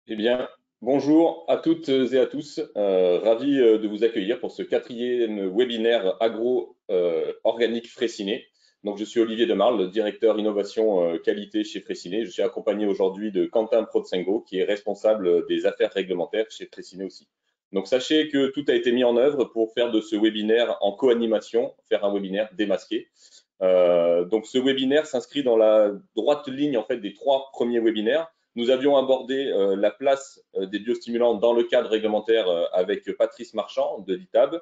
Eh bien, bonjour à toutes et à tous. Ravi de vous accueillir pour ce quatrième webinaire agro-organique Fraissinet. Donc, je suis Olivier Demarle, directeur innovation qualité chez Fraissinet. Je suis accompagné aujourd'hui de Quentin Protsengo, qui est responsable des affaires réglementaires chez Fraissinet aussi. Donc, sachez que tout a été mis en œuvre pour faire de ce webinaire en co-animation, faire un webinaire démasqué. Donc, ce webinaire s'inscrit dans la droite ligne en fait des 3 premiers webinaires. Nous avions abordé la place des biostimulants dans le cadre réglementaire avec Patrice Marchand de l'ITAB.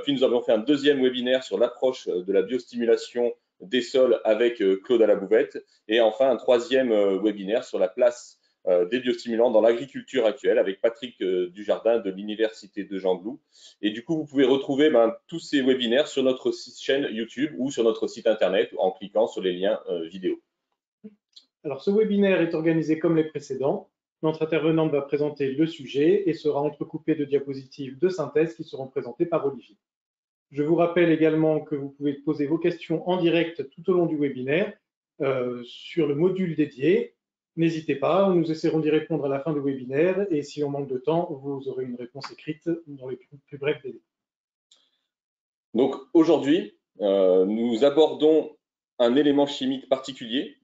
Puis nous avons fait un deuxième webinaire sur l'approche de la biostimulation des sols avec Claude Alabouvette. Et enfin, un troisième webinaire sur la place des biostimulants dans l'agriculture actuelle avec Patrick Dujardin de l'Université de Gembloux. Et du coup, vous pouvez retrouver tous ces webinaires sur notre chaîne YouTube ou sur notre site internet en cliquant sur les liens vidéo. Alors, ce webinaire est organisé comme les précédents. Notre intervenante va présenter le sujet et sera entrecoupée de diapositives de synthèse qui seront présentées par Olivier. Je vous rappelle également que vous pouvez poser vos questions en direct tout au long du webinaire sur le module dédié. N'hésitez pas, nous essaierons d'y répondre à la fin du webinaire et si on manque de temps, vous aurez une réponse écrite dans les plus brefs délais. Donc aujourd'hui, nous abordons un élément chimique particulier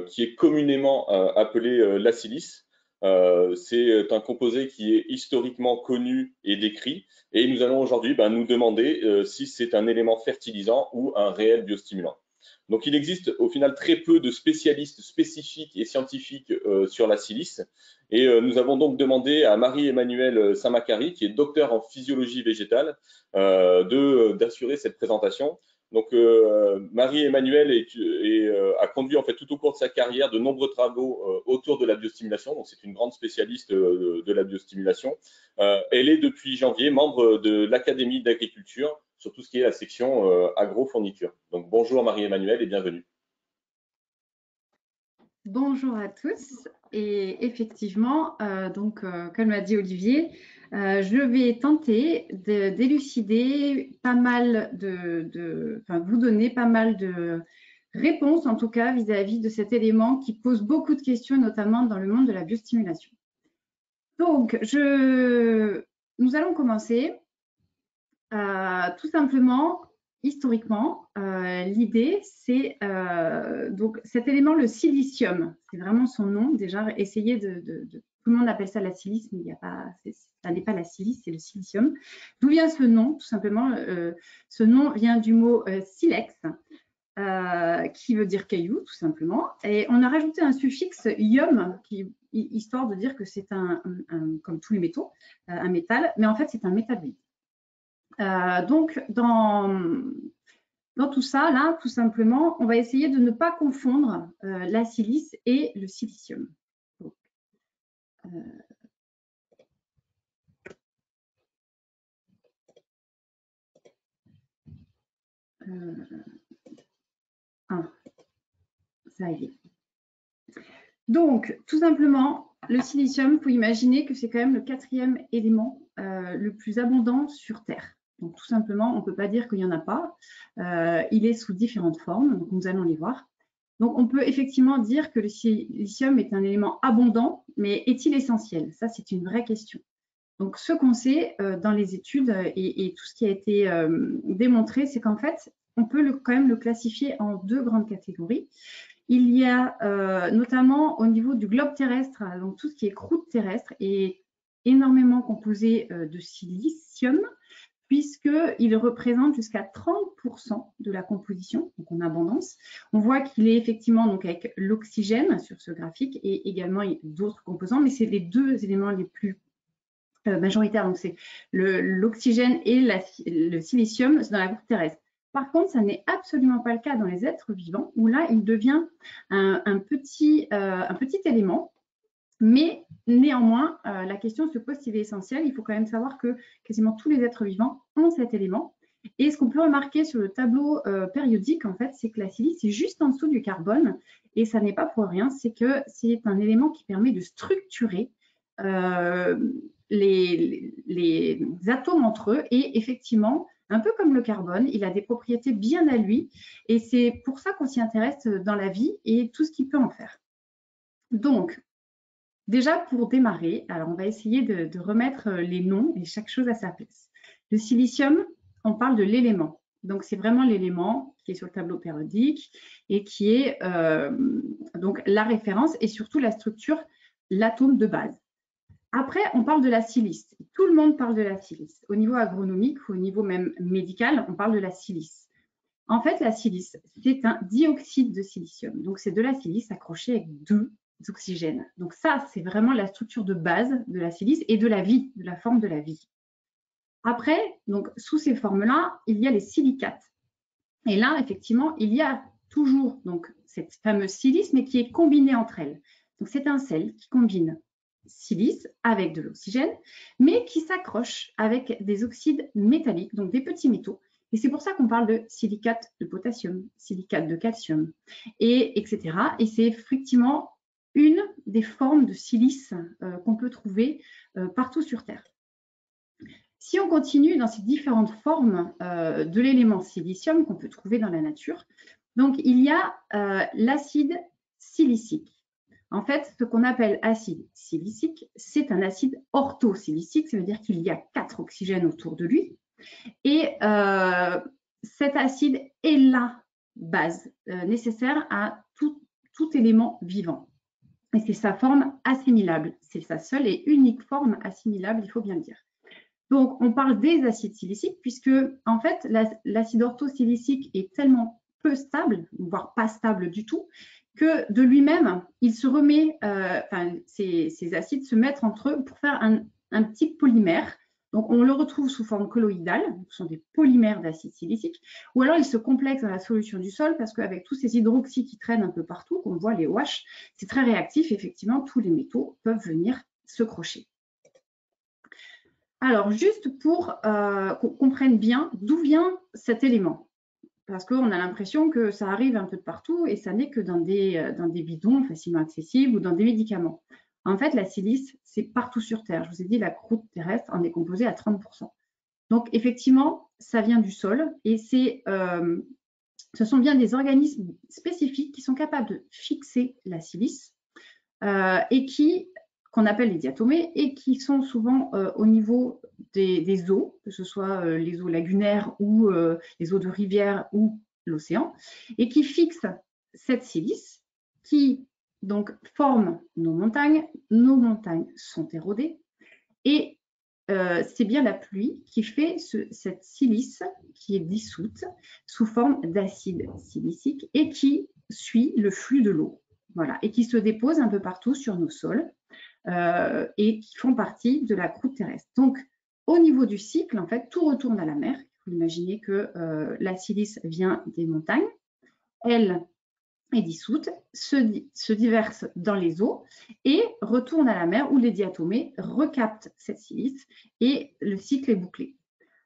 qui est communément appelé la silice. C'est un composé qui est historiquement connu et décrit et nous allons aujourd'hui nous demander si c'est un élément fertilisant ou un réel biostimulant. Donc il existe au final très peu de spécialistes spécifiques et scientifiques sur la silice et nous avons donc demandé à Marie-Emmanuelle Saint-Macary, qui est docteure en physiologie végétale, d'assurer cette présentation. Donc Marie-Emmanuelle a conduit en fait tout au cours de sa carrière de nombreux travaux autour de la biostimulation. Donc c'est une grande spécialiste de la biostimulation. Elle est depuis janvier membre de l'Académie d'agriculture sur tout ce qui est la section agro-fourniture. Donc bonjour Marie-Emmanuelle et bienvenue. Bonjour à tous et effectivement, comme l'a dit Olivier, je vais tenter d'élucider pas mal vous donner pas mal de réponses en tout cas vis-à-vis de cet élément qui pose beaucoup de questions, notamment dans le monde de la biostimulation. Donc, nous allons commencer tout simplement. Historiquement, l'idée, c'est donc cet élément, le silicium, c'est vraiment son nom. Déjà, essayez tout le monde appelle ça la silice, mais ça n'est pas la silice, c'est le silicium. D'où vient ce nom? Tout simplement, ce nom vient du mot silex, qui veut dire caillou, tout simplement. Et on a rajouté un suffixe ium, histoire de dire que c'est comme tous les métaux, un métal, mais en fait, c'est un métalloïde. Donc, dans tout ça, là, tout simplement, on va essayer de ne pas confondre la silice et le silicium. Donc, ça y est. Donc, tout simplement, le silicium, il faut imaginer que c'est quand même le 4e élément le plus abondant sur Terre. Donc, tout simplement, on ne peut pas dire qu'il n'y en a pas. Il est sous différentes formes, donc nous allons les voir. Donc, on peut effectivement dire que le silicium est un élément abondant, mais est-il essentiel? Ça, c'est une vraie question. Donc, ce qu'on sait dans les études et tout ce qui a été démontré, c'est qu'en fait, on peut quand même le classifier en 2 grandes catégories. Il y a notamment au niveau du globe terrestre, donc tout ce qui est croûte terrestre est énormément composé de silicium, puisqu'il représente jusqu'à 30% de la composition, donc en abondance. On voit qu'il est effectivement donc avec l'oxygène sur ce graphique et également d'autres composants, mais c'est les 2 éléments les plus majoritaires. Donc c'est l'oxygène et le silicium dans la croûte terrestre. Par contre, ça n'est absolument pas le cas dans les êtres vivants, où là, il devient un petit élément. Mais néanmoins, la question se pose s'il est essentiel. Il faut quand même savoir que quasiment tous les êtres vivants ont cet élément. Et ce qu'on peut remarquer sur le tableau périodique, en fait, c'est que la silice est juste en dessous du carbone. Et ça n'est pas pour rien, c'est que c'est un élément qui permet de structurer les atomes entre eux. Et effectivement, un peu comme le carbone, il a des propriétés bien à lui. Et c'est pour ça qu'on s'y intéresse dans la vie et tout ce qu'il peut en faire. Donc, Déjà, pour démarrer, alors on va essayer de remettre les noms et chaque chose à sa place. Le silicium, on parle de l'élément. Donc, c'est vraiment l'élément qui est sur le tableau périodique et qui est donc la référence et surtout la structure, l'atome de base. Après, on parle de la silice. Tout le monde parle de la silice. Au niveau agronomique ou au niveau même médical, on parle de la silice. En fait, la silice, c'est un dioxyde de silicium. Donc, c'est de la silice accrochée avec 2 oxygènes. Donc, ça, c'est vraiment la structure de base de la silice et de la vie, de la forme de la vie. Après, donc, sous ces formes-là, il y a les silicates. Et là, effectivement, il y a toujours donc, cette fameuse silice, mais qui est combinée entre elles. Donc, c'est un sel qui combine silice avec de l'oxygène, mais qui s'accroche avec des oxydes métalliques, donc des petits métaux. Et c'est pour ça qu'on parle de silicate de potassium, silicate de calcium, etc. Et c'est effectivement une des formes de silice qu'on peut trouver partout sur Terre. Si on continue dans ces différentes formes de l'élément silicium qu'on peut trouver dans la nature, donc il y a l'acide silicique. En fait, ce qu'on appelle acide silicique, c'est un acide orthosilicique, ça veut dire qu'il y a 4 oxygènes autour de lui. Et cet acide est la base nécessaire à tout élément vivant. Et c'est sa forme assimilable. C'est sa seule et unique forme assimilable, il faut bien le dire. Donc, on parle des acides siliciques puisque, en fait, l'acide orthosilicique est tellement peu stable, voire pas stable du tout, que de lui-même, il se remet, ces acides se mettent entre eux pour faire un petit polymère. Donc, on le retrouve sous forme colloïdale, ce sont des polymères d'acide silicique, ou alors il se complexe dans la solution du sol parce qu'avec tous ces hydroxydes qui traînent un peu partout, qu'on voit les OH, c'est très réactif, effectivement, tous les métaux peuvent venir se crocher. Alors, juste pour qu'on comprenne bien d'où vient cet élément, parce qu'on a l'impression que ça arrive un peu de partout et ça n'est que dans des bidons facilement accessibles ou dans des médicaments. En fait, la silice, c'est partout sur Terre. Je vous ai dit, la croûte terrestre en est composée à 30%. Donc, effectivement, ça vient du sol et ce sont bien des organismes spécifiques qui sont capables de fixer la silice et qu'on appelle les diatomées et qui sont souvent au niveau des eaux, que ce soit les eaux lagunaires ou les eaux de rivière ou l'océan, et qui fixent cette silice qui donc forme nos montagnes. Nos montagnes sont érodées et c'est bien la pluie qui fait cette silice qui est dissoute sous forme d'acide silicique et qui suit le flux de l'eau. Voilà, et qui se dépose un peu partout sur nos sols et qui font partie de la croûte terrestre. Donc, au niveau du cycle, en fait, tout retourne à la mer. Il faut imaginer que la silice vient des montagnes, elle est dissoute, se déverse dans les eaux et retourne à la mer où les diatomées recaptent cette silice et le cycle est bouclé.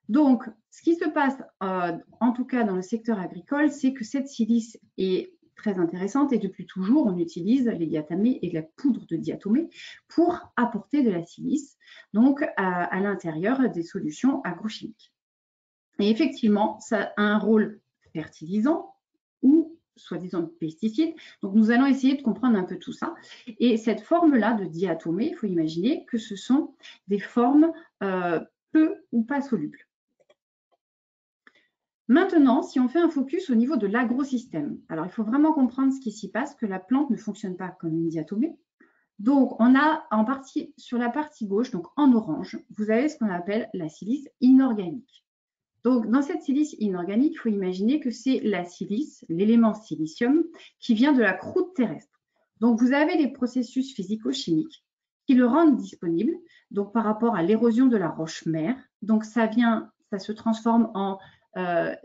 Donc, ce qui se passe, en tout cas dans le secteur agricole, c'est que cette silice est très intéressante et depuis toujours, on utilise les diatomées et la poudre de diatomée pour apporter de la silice, donc à l'intérieur des solutions agrochimiques. Et effectivement, ça a un rôle fertilisant ou soi-disant pesticide. Donc, nous allons essayer de comprendre un peu tout ça. Et cette forme-là de diatomée, il faut imaginer que ce sont des formes peu ou pas solubles. Maintenant, si on fait un focus au niveau de l'agrosystème, alors il faut vraiment comprendre ce qui s'y passe, que la plante ne fonctionne pas comme une diatomée. Donc, on a en partie, sur la partie gauche, donc en orange, vous avez ce qu'on appelle la silice inorganique. Donc, dans cette silice inorganique, il faut imaginer que c'est la silice, l'élément silicium, qui vient de la croûte terrestre. Donc, vous avez des processus physico-chimiques qui le rendent disponible, donc par rapport à l'érosion de la roche-mère. Donc, ça se transforme en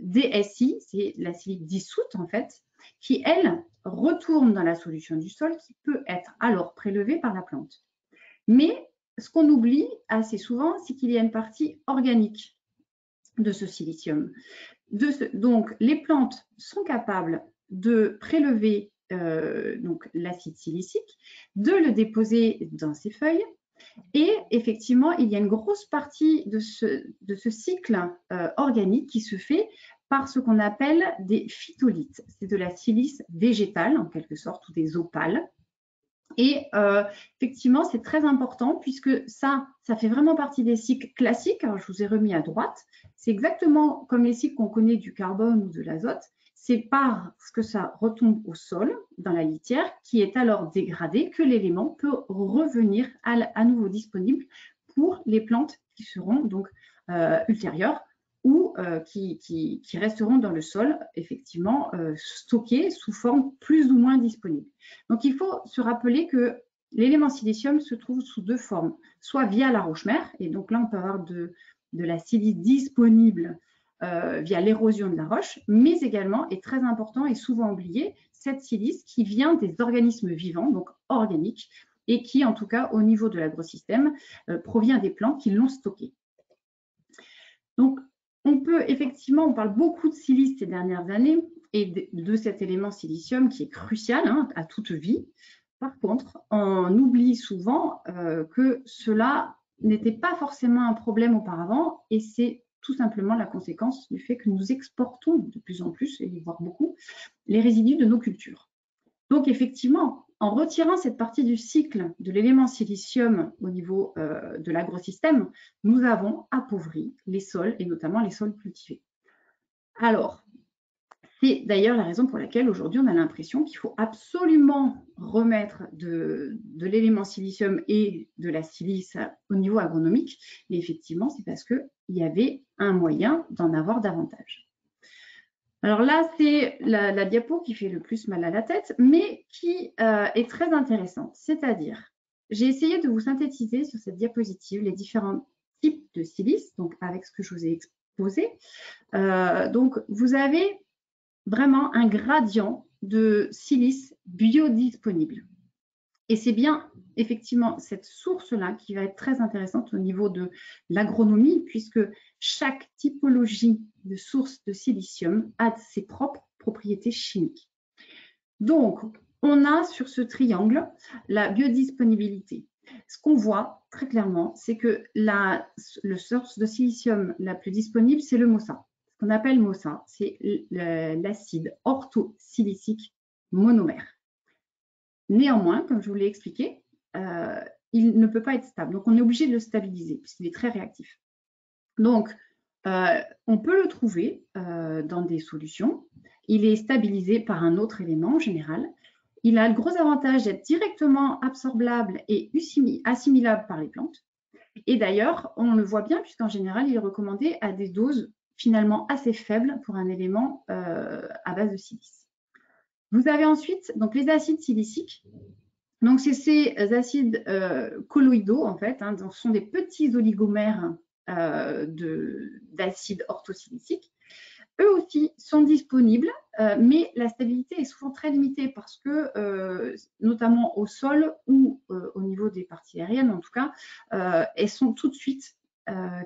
DSI, c'est la silice dissoute en fait, qui elle retourne dans la solution du sol qui peut être alors prélevée par la plante. Mais ce qu'on oublie assez souvent, c'est qu'il y a une partie organique de ce silicium. Donc les plantes sont capables de prélever donc l'acide silicique, de le déposer dans ses feuilles. Et effectivement, il y a une grosse partie de ce cycle organique qui se fait par ce qu'on appelle des phytolithes. C'est de la silice végétale, en quelque sorte, ou des opales. Et effectivement, c'est très important puisque ça fait vraiment partie des cycles classiques. Alors, je vous ai remis à droite. C'est exactement comme les cycles qu'on connaît du carbone ou de l'azote. C'est parce que ça retombe au sol, dans la litière, qui est alors dégradé, que l'élément peut revenir à nouveau disponible pour les plantes qui seront donc ultérieures ou qui resteront dans le sol, effectivement, stockées sous forme plus ou moins disponible. Donc, il faut se rappeler que l'élément silicium se trouve sous deux formes, soit via la roche-mère, et donc là, on peut avoir de la silice disponible via l'érosion de la roche, mais également, et très important et souvent oublié, cette silice qui vient des organismes vivants, donc organiques, et qui, en tout cas, au niveau de l'agrosystème, provient des plantes qui l'ont stocké. Donc, on peut effectivement, on parle beaucoup de silice ces dernières années et de cet élément silicium qui est crucial à toute vie. Par contre, on oublie souvent que cela n'était pas forcément un problème auparavant et c'est tout simplement la conséquence du fait que nous exportons de plus en plus, et voire beaucoup, les résidus de nos cultures. Donc effectivement, en retirant cette partie du cycle de l'élément silicium au niveau de l'agrosystème, nous avons appauvri les sols et notamment les sols cultivés. Alors, c'est d'ailleurs la raison pour laquelle aujourd'hui on a l'impression qu'il faut absolument remettre de l'élément silicium et de la silice au niveau agronomique. Et effectivement, c'est parce qu'il y avait un moyen d'en avoir davantage. Alors là, c'est la diapo qui fait le plus mal à la tête, mais qui est très intéressante. C'est-à-dire, j'ai essayé de vous synthétiser sur cette diapositive les différents types de silice, donc avec ce que je vous ai exposé. Donc, vous avez vraiment un gradient de silice biodisponible. Et c'est bien effectivement cette source-là qui va être très intéressante au niveau de l'agronomie, puisque chaque typologie de source de silicium a ses propres propriétés chimiques. Donc, on a sur ce triangle la biodisponibilité. Ce qu'on voit très clairement, c'est que la source de silicium la plus disponible, c'est le MOSA. Ce qu'on appelle MOSA, c'est l'acide orthosilicique monomère. Néanmoins, comme je vous l'ai expliqué, il ne peut pas être stable. Donc, on est obligé de le stabiliser puisqu'il est très réactif. Donc, on peut le trouver dans des solutions. Il est stabilisé par un autre élément en général. Il a le gros avantage d'être directement absorbable et assimilable par les plantes. Et d'ailleurs, on le voit bien puisqu'en général, il est recommandé à des doses finalement assez faibles pour un élément à base de silice. Vous avez ensuite donc, les acides siliciques. Donc, c'est ces acides colloïdaux, en fait. Donc, ce sont des petits oligomères d'acides orthosiliciques. Eux aussi sont disponibles, mais la stabilité est souvent très limitée parce que, notamment au sol ou au niveau des parties aériennes, en tout cas, elles sont tout de suite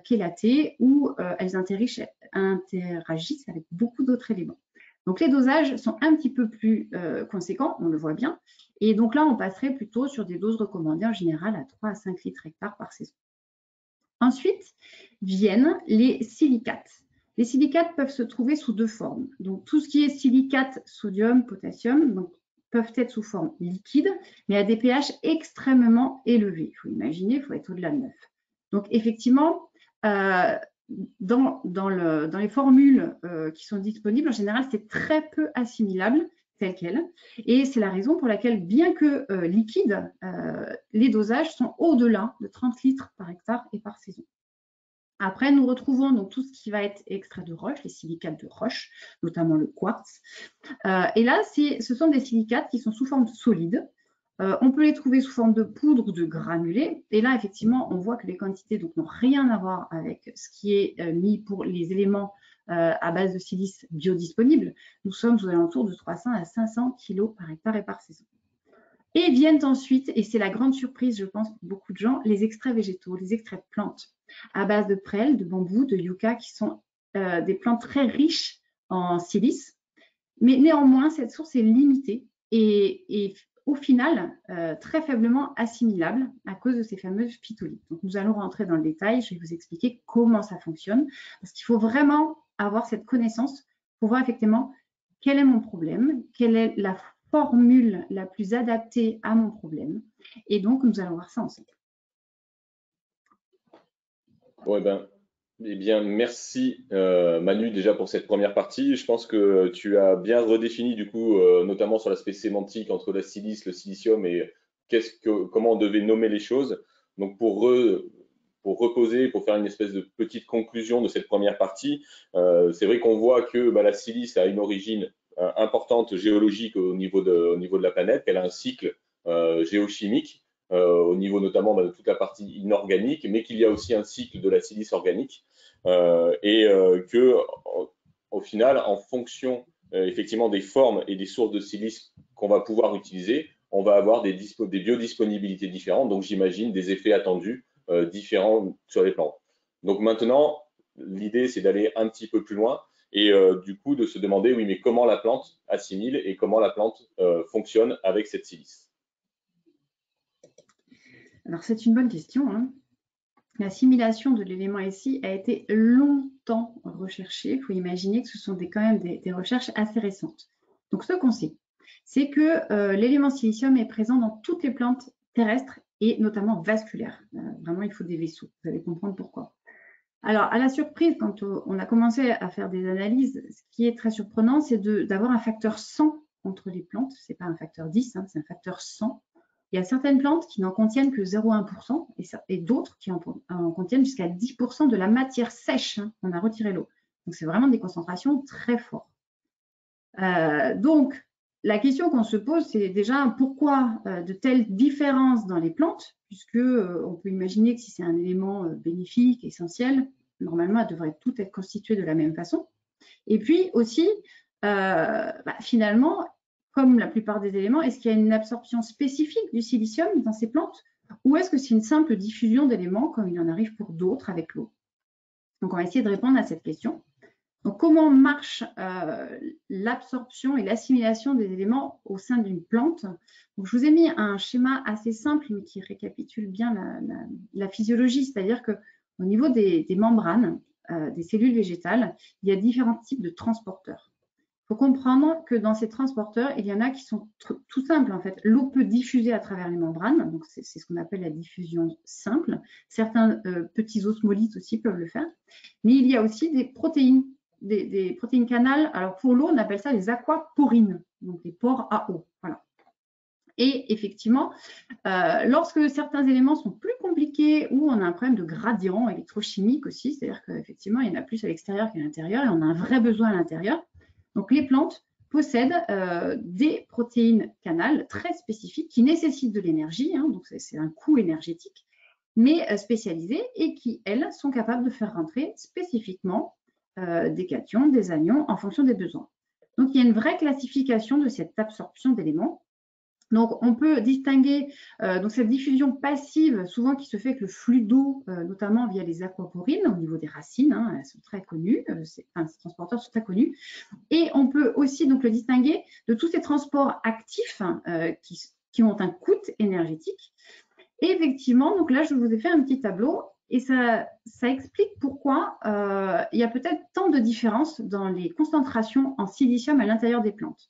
chélatées ou elles interagissent avec beaucoup d'autres éléments. Donc, les dosages sont un petit peu plus conséquents, on le voit bien. Et donc là, on passerait plutôt sur des doses recommandées en général à 3 à 5 litres hectare par saison. Ensuite, viennent les silicates. Les silicates peuvent se trouver sous deux formes. Donc, tout ce qui est silicate, sodium, potassium, donc, peuvent être sous forme liquide, mais à des pH extrêmement élevés. Il faut imaginer, il faut être au-delà de 9. Donc, effectivement, dans les formules qui sont disponibles, en général, c'est très peu assimilable tel quel. Et c'est la raison pour laquelle, bien que liquide, les dosages sont au-delà de 30 litres par hectare et par saison. Après, nous retrouvons donc tout ce qui va être extrait de roche, les silicates de roche, notamment le quartz. Et là, ce sont des silicates qui sont sous forme solide. On peut les trouver sous forme de poudre ou de granulés. Et là, effectivement, on voit que les quantités n'ont rien à voir avec ce qui est mis pour les éléments à base de silice biodisponibles. Nous sommes aux alentours de 300 à 500 kg par hectare et par saison. Et viennent ensuite, et c'est la grande surprise, je pense, pour beaucoup de gens, les extraits végétaux, les extraits de plantes à base de prêle, de bambou, de yucca, qui sont des plantes très riches en silice. Mais néanmoins, cette source est limitée et au final, très faiblement assimilable à cause de ces fameuses phytolithes. Donc, nous allons rentrer dans le détail, je vais vous expliquer comment ça fonctionne, parce qu'il faut vraiment avoir cette connaissance pour voir effectivement quel est mon problème, quelle est la formule la plus adaptée à mon problème. Et donc, nous allons voir ça ensemble. Bon, eh bien, merci Manu déjà pour cette première partie. Je pense que tu as bien redéfini du coup, notamment sur l'aspect sémantique entre la silice, le silicium et comment on devait nommer les choses. Donc pour reposer, pour faire une espèce de petite conclusion de cette première partie, c'est vrai qu'on voit que la silice a une origine importante géologique au niveau de la planète, qu'elle a un cycle géochimique. Au niveau notamment de toute la partie inorganique, mais qu'il y a aussi un cycle de la silice organique que, au final, en fonction effectivement des formes et des sources de silice qu'on va pouvoir utiliser, on va avoir des biodisponibilités différentes, donc j'imagine des effets attendus différents sur les plantes. Donc maintenant, l'idée, c'est d'aller un petit peu plus loin et du coup de se demander, oui, mais comment la plante assimile et comment la plante fonctionne avec cette silice. Alors, c'est une bonne question, hein. L'assimilation de l'élément ici a été longtemps recherchée. Il faut imaginer que ce sont quand même des recherches assez récentes. Donc, ce qu'on sait, c'est que l'élément silicium est présent dans toutes les plantes terrestres et notamment vasculaires. Vraiment, il faut des vaisseaux. Vous allez comprendre pourquoi. Alors, à la surprise, quand on a commencé à faire des analyses, ce qui est très surprenant, c'est d'avoir un facteur 100 entre les plantes. Ce n'est pas un facteur 10, hein, c'est un facteur 100. Il y a certaines plantes qui n'en contiennent que 0,1% et d'autres qui en contiennent jusqu'à 10% de la matière sèche. Hein, on a retiré l'eau. Donc, c'est vraiment des concentrations très fortes. Donc, la question qu'on se pose, c'est déjà pourquoi de telles différences dans les plantes, puisque on peut imaginer que si c'est un élément bénéfique, essentiel, normalement, elles devraient toutes être constituées de la même façon. Et puis aussi, finalement, comme la plupart des éléments, est-ce qu'il y a une absorption spécifique du silicium dans ces plantes ou est-ce que c'est une simple diffusion d'éléments comme il en arrive pour d'autres avec l'eau? Donc, on va essayer de répondre à cette question. Donc, comment marche l'absorption et l'assimilation des éléments au sein d'une plante? Donc, je vous ai mis un schéma assez simple mais qui récapitule bien la physiologie, c'est-à-dire qu'au niveau des membranes des cellules végétales, il y a différents types de transporteurs. Il faut comprendre que dans ces transporteurs, il y en a qui sont tout simples en fait. L'eau peut diffuser à travers les membranes, donc c'est ce qu'on appelle la diffusion simple. Certains petits osmolytes aussi peuvent le faire. Mais il y a aussi des protéines, des protéines canales. Alors pour l'eau, on appelle ça les aquaporines, donc les pores à eau. Voilà. Et effectivement, lorsque certains éléments sont plus compliqués ou on a un problème de gradient électrochimique aussi, c'est-à-dire qu'effectivement, il y en a plus à l'extérieur qu'à l'intérieur et on a un vrai besoin à l'intérieur. Donc, les plantes possèdent des protéines canales très spécifiques qui nécessitent de l'énergie, hein, donc c'est un coût énergétique, mais spécialisées et qui, elles, sont capables de faire rentrer spécifiquement des cations, des anions en fonction des besoins. Donc, il y a une vraie classification de cette absorption d'éléments. Donc, on peut distinguer donc cette diffusion passive, souvent qui se fait avec le flux d'eau, notamment via les aquaporines au niveau des racines, hein, elles sont très connues, ces transporteurs sont très connus. Et on peut aussi donc le distinguer de tous ces transports actifs qui ont un coût énergétique. Et effectivement, donc là, je vous ai fait un petit tableau et ça explique pourquoi il y a peut-être tant de différences dans les concentrations en silicium à l'intérieur des plantes.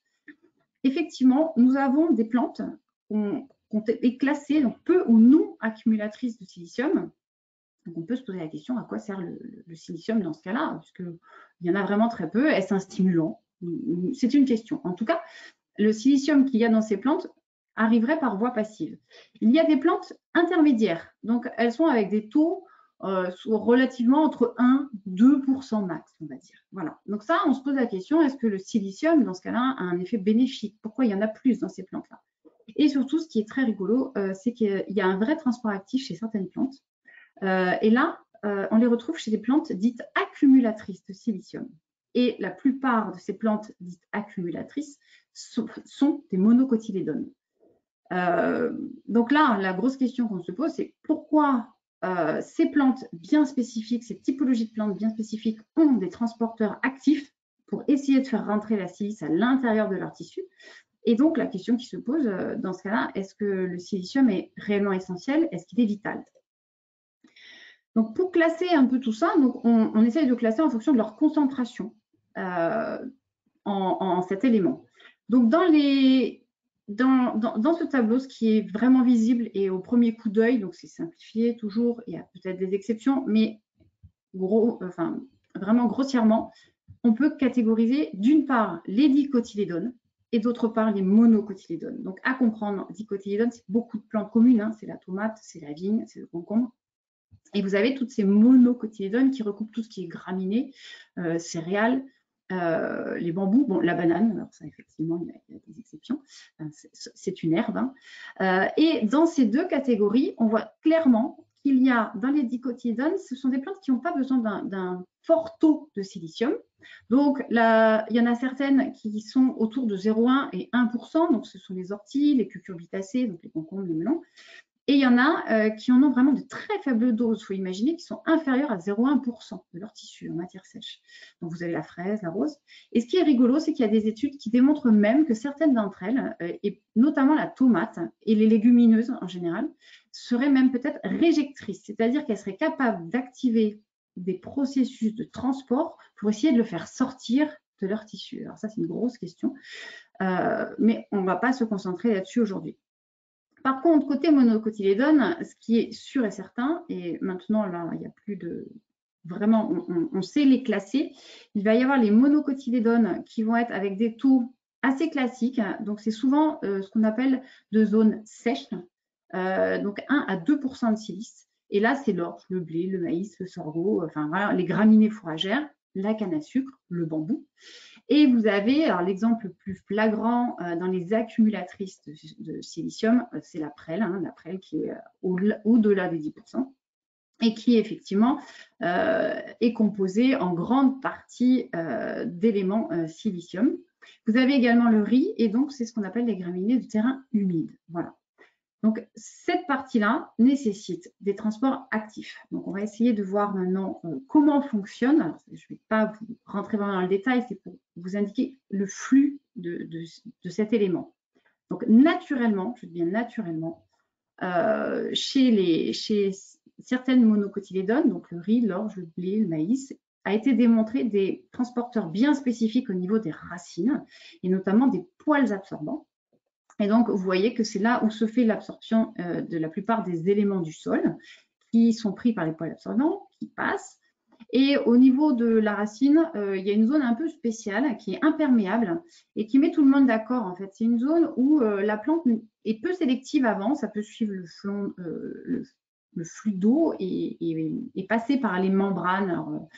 Effectivement, nous avons des plantes qui ont été classées donc peu ou non accumulatrices de silicium. Donc on peut se poser la question à quoi sert le silicium dans ce cas-là, puisqu'il y en a vraiment très peu. Est-ce un stimulant? C'est une question. En tout cas, le silicium qu'il y a dans ces plantes arriverait par voie passive. Il y a des plantes intermédiaires, donc elles sont avec des taux relativement entre 1 et 2% max, on va dire. Voilà. Donc ça, on se pose la question, est-ce que le silicium, dans ce cas-là, a un effet bénéfique? Pourquoi il y en a plus dans ces plantes-là? Et surtout, ce qui est très rigolo, c'est qu'il y a un vrai transport actif chez certaines plantes. Et là, on les retrouve chez des plantes dites accumulatrices de silicium. Et la plupart de ces plantes dites accumulatrices sont des monocotylédones. Donc là, la grosse question qu'on se pose, c'est pourquoi ces plantes bien spécifiques, ces typologies de plantes bien spécifiques ont des transporteurs actifs pour essayer de faire rentrer la silice à l'intérieur de leur tissu. Et donc, la question qui se pose dans ce cas-là, est-ce que le silicium est réellement essentiel? Est-ce qu'il est vital? Donc, pour classer un peu tout ça, donc on essaye de classer en fonction de leur concentration en cet élément. Donc, dans les dans ce tableau, ce qui est vraiment visible et au premier coup d'œil, donc c'est simplifié toujours, il y a peut-être des exceptions, mais vraiment grossièrement, on peut catégoriser d'une part les dicotylédones et d'autre part les monocotylédones. Donc à comprendre, dicotylédones, c'est beaucoup de plantes communes, hein, c'est la tomate, c'est la vigne, c'est le concombre. Et vous avez toutes ces monocotylédones qui recoupent tout ce qui est graminées, céréales, les bambous, bon, la banane, alors ça effectivement il y a des exceptions, c'est une herbe. Hein. Et dans ces deux catégories, on voit clairement qu'il y a dans les dicotylédones, ce sont des plantes qui n'ont pas besoin d'un fort taux de silicium. Donc là, il y en a certaines qui sont autour de 0,1 et 1%, donc ce sont les orties, les cucurbitacées, donc les concombres, les melons. Et il y en a qui en ont vraiment de très faibles doses. Il faut imaginer qu'ils sont inférieurs à 0,1% de leur tissu en matière sèche. Donc, vous avez la fraise, la rose. Et ce qui est rigolo, c'est qu'il y a des études qui démontrent même que certaines d'entre elles, et notamment la tomate et les légumineuses en général, seraient même peut-être réjectrices. C'est-à-dire qu'elles seraient capables d'activer des processus de transport pour essayer de le faire sortir de leur tissu. Alors ça, c'est une grosse question. Mais on ne va pas se concentrer là-dessus aujourd'hui. Par contre, côté monocotylédones, ce qui est sûr et certain, et maintenant là, il n'y a plus de... Vraiment, on sait les classer. Il va y avoir les monocotylédones qui vont être avec des taux assez classiques. Donc, c'est souvent ce qu'on appelle de zones sèches. Donc, 1 à 2% de silice. Et là, c'est l'orge, le blé, le maïs, le sorgho, enfin voilà, les graminées fourragères, la canne à sucre, le bambou. Et vous avez, alors l'exemple le plus flagrant dans les accumulatrices de silicium, c'est la prêle, hein, la prêle qui est au-delà des 10% et qui effectivement est composée en grande partie d'éléments silicium. Vous avez également le riz et donc c'est ce qu'on appelle les graminées de terrain humide. Voilà. Donc, cette partie-là nécessite des transports actifs. Donc, on va essayer de voir maintenant comment fonctionne. Alors, je ne vais pas vous rentrer vraiment dans le détail, c'est pour vous indiquer le flux de cet élément. Donc, naturellement, je dis bien naturellement, chez certaines monocotylédones, donc le riz, l'orge, le blé, le maïs, a été démontré des transporteurs bien spécifiques au niveau des racines et notamment des poils absorbants. Et donc, vous voyez que c'est là où se fait l'absorption de la plupart des éléments du sol qui sont pris par les poils absorbants, qui passent. Et au niveau de la racine, il y a une zone un peu spéciale qui est imperméable et qui met tout le monde d'accord. En fait, c'est une zone où la plante est peu sélective avant, ça peut suivre le flux d'eau et passer par les membranes. Alors,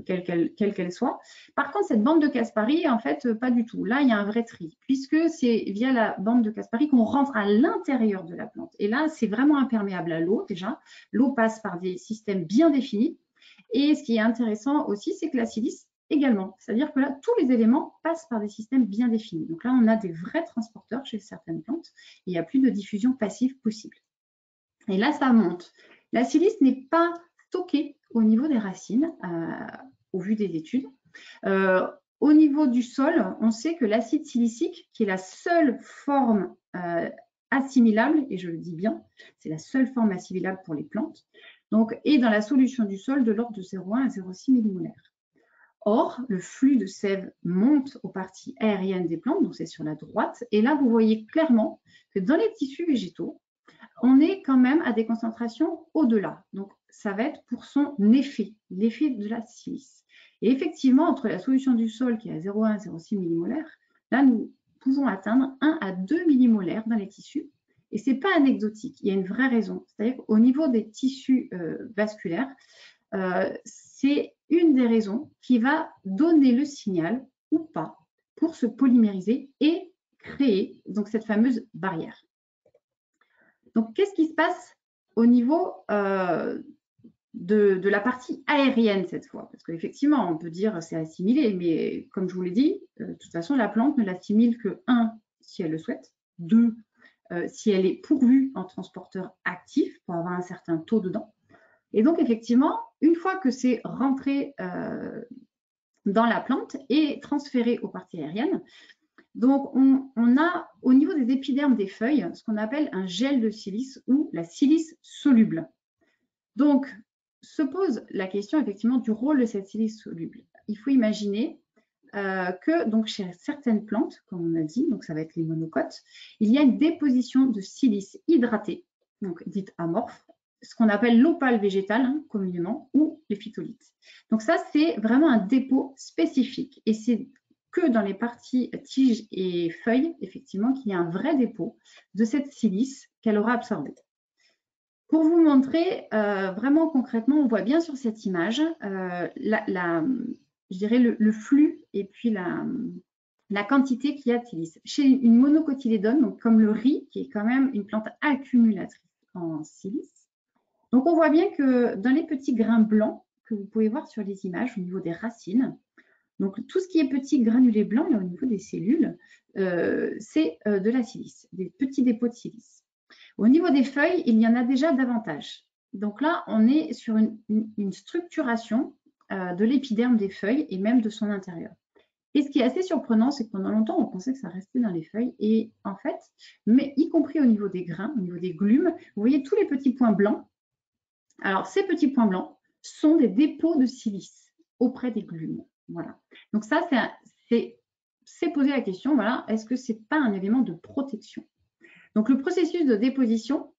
quelle qu'elle soit. Par contre, cette bande de Caspari, en fait, pas du tout. Là, il y a un vrai tri, puisque c'est via la bande de Caspari qu'on rentre à l'intérieur de la plante. Et là, c'est vraiment imperméable à l'eau, déjà. L'eau passe par des systèmes bien définis. Et ce qui est intéressant aussi, c'est que la silice également. C'est-à-dire que là, tous les éléments passent par des systèmes bien définis. Donc là, on a des vrais transporteurs chez certaines plantes. Et il n'y a plus de diffusion passive possible. Et là, ça monte. La silice n'est pas stockée au niveau des racines, au vu des études. Au niveau du sol, on sait que l'acide silicique, qui est la seule forme assimilable, et je le dis bien, c'est la seule forme assimilable pour les plantes, donc, est dans la solution du sol de l'ordre de 0,1 à 0,6 millimolaires. Or, le flux de sève monte aux parties aériennes des plantes, donc c'est sur la droite, et là, vous voyez clairement que dans les tissus végétaux, on est quand même à des concentrations au-delà. Donc, ça va être pour son effet, l'effet de la silice. Et effectivement, entre la solution du sol qui est à 0,1 et 0,6 millimolaires, là, nous pouvons atteindre 1 à 2 millimolaires dans les tissus. Et ce n'est pas anecdotique, il y a une vraie raison. C'est-à-dire qu'au niveau des tissus vasculaires, c'est une des raisons qui va donner le signal ou pas pour se polymériser et créer donc cette fameuse barrière. Donc, qu'est-ce qui se passe au niveau de la partie aérienne cette fois? Parce qu'effectivement, on peut dire c'est assimilé, mais comme je vous l'ai dit, de toute façon, la plante ne l'assimile que 1, si elle le souhaite, 2, si elle est pourvue en transporteur actif pour avoir un certain taux dedans. Et donc, effectivement, une fois que c'est rentré dans la plante et transféré aux parties aériennes, donc, on a au niveau des épidermes des feuilles ce qu'on appelle un gel de silice ou la silice soluble. Donc, se pose la question effectivement du rôle de cette silice soluble. Il faut imaginer que donc, chez certaines plantes, comme on a dit, donc ça va être les monocotes, il y a une déposition de silice hydraté, donc dite amorphe, ce qu'on appelle l'opale végétale hein, communément, ou les phytolithes. Donc ça, c'est vraiment un dépôt spécifique et c'est que dans les parties tiges et feuilles, effectivement, qu'il y a un vrai dépôt de cette silice qu'elle aura absorbée. Pour vous montrer vraiment concrètement, on voit bien sur cette image je dirais le flux et puis la quantité qu'il y a de silice. Chez une monocotylédone, donc comme le riz, qui est quand même une plante accumulatrice en silice, donc on voit bien que dans les petits grains blancs que vous pouvez voir sur les images au niveau des racines, donc tout ce qui est petits granulés blancs là, au niveau des cellules, c'est de la silice, des petits dépôts de silice. Au niveau des feuilles, il y en a déjà davantage. Donc là, on est sur une structuration de l'épiderme des feuilles et même de son intérieur. Et ce qui est assez surprenant, c'est que pendant longtemps, on pensait que ça restait dans les feuilles. Et en fait, mais y compris au niveau des grains, au niveau des glumes, vous voyez tous les petits points blancs. Alors, ces petits points blancs sont des dépôts de silice auprès des glumes. Voilà. Donc ça, c'est poser la question, voilà, est-ce que ce n'est pas un élément de protection? Donc, le processus de déposition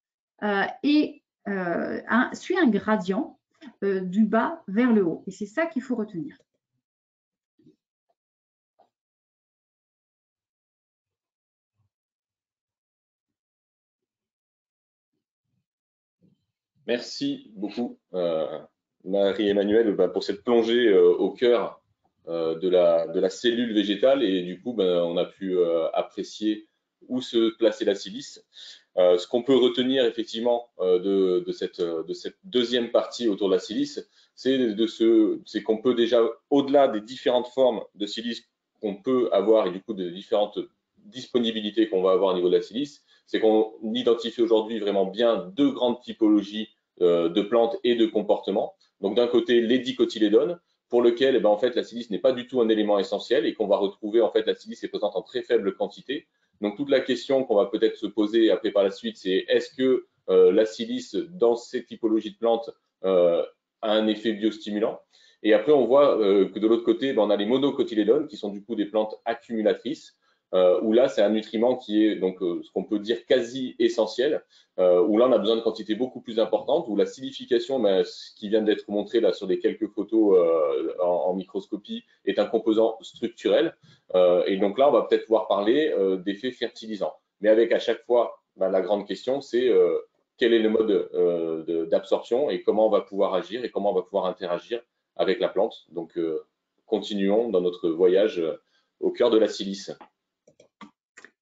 suit un gradient du bas vers le haut. Et c'est ça qu'il faut retenir. Merci beaucoup, Marie-Emmanuelle, pour cette plongée au cœur de la cellule végétale. Et du coup, on a pu apprécier où se plaçait la silice. Ce qu'on peut retenir effectivement de cette deuxième partie autour de la silice, c'est qu'on peut déjà, au-delà des différentes formes de silice qu'on peut avoir et du coup des différentes disponibilités qu'on va avoir au niveau de la silice, c'est qu'on identifie aujourd'hui vraiment bien deux grandes typologies de plantes et de comportements. Donc d'un côté, les dicotylédones, pour lequel en fait, la silice n'est pas du tout un élément essentiel et qu'on va retrouver, en fait, la silice est présente en très faible quantité. Donc toute la question qu'on va peut-être se poser après par la suite, c'est est-ce que la silice, dans ces typologies de plantes, a un effet biostimulant? Et après, on voit que de l'autre côté, on a les monocotylédones, qui sont du coup des plantes accumulatrices, où là, c'est un nutriment qui est donc ce qu'on peut dire quasi essentiel, où là, on a besoin de quantités beaucoup plus importantes, où la silification, ce qui vient d'être montré là sur des quelques photos en microscopie, est un composant structurel. Et donc là, on va peut-être pouvoir parler d'effets fertilisants. Mais avec à chaque fois, la grande question, c'est quel est le mode d'absorption et comment on va pouvoir agir et comment on va pouvoir interagir avec la plante. Donc, continuons dans notre voyage au cœur de la silice.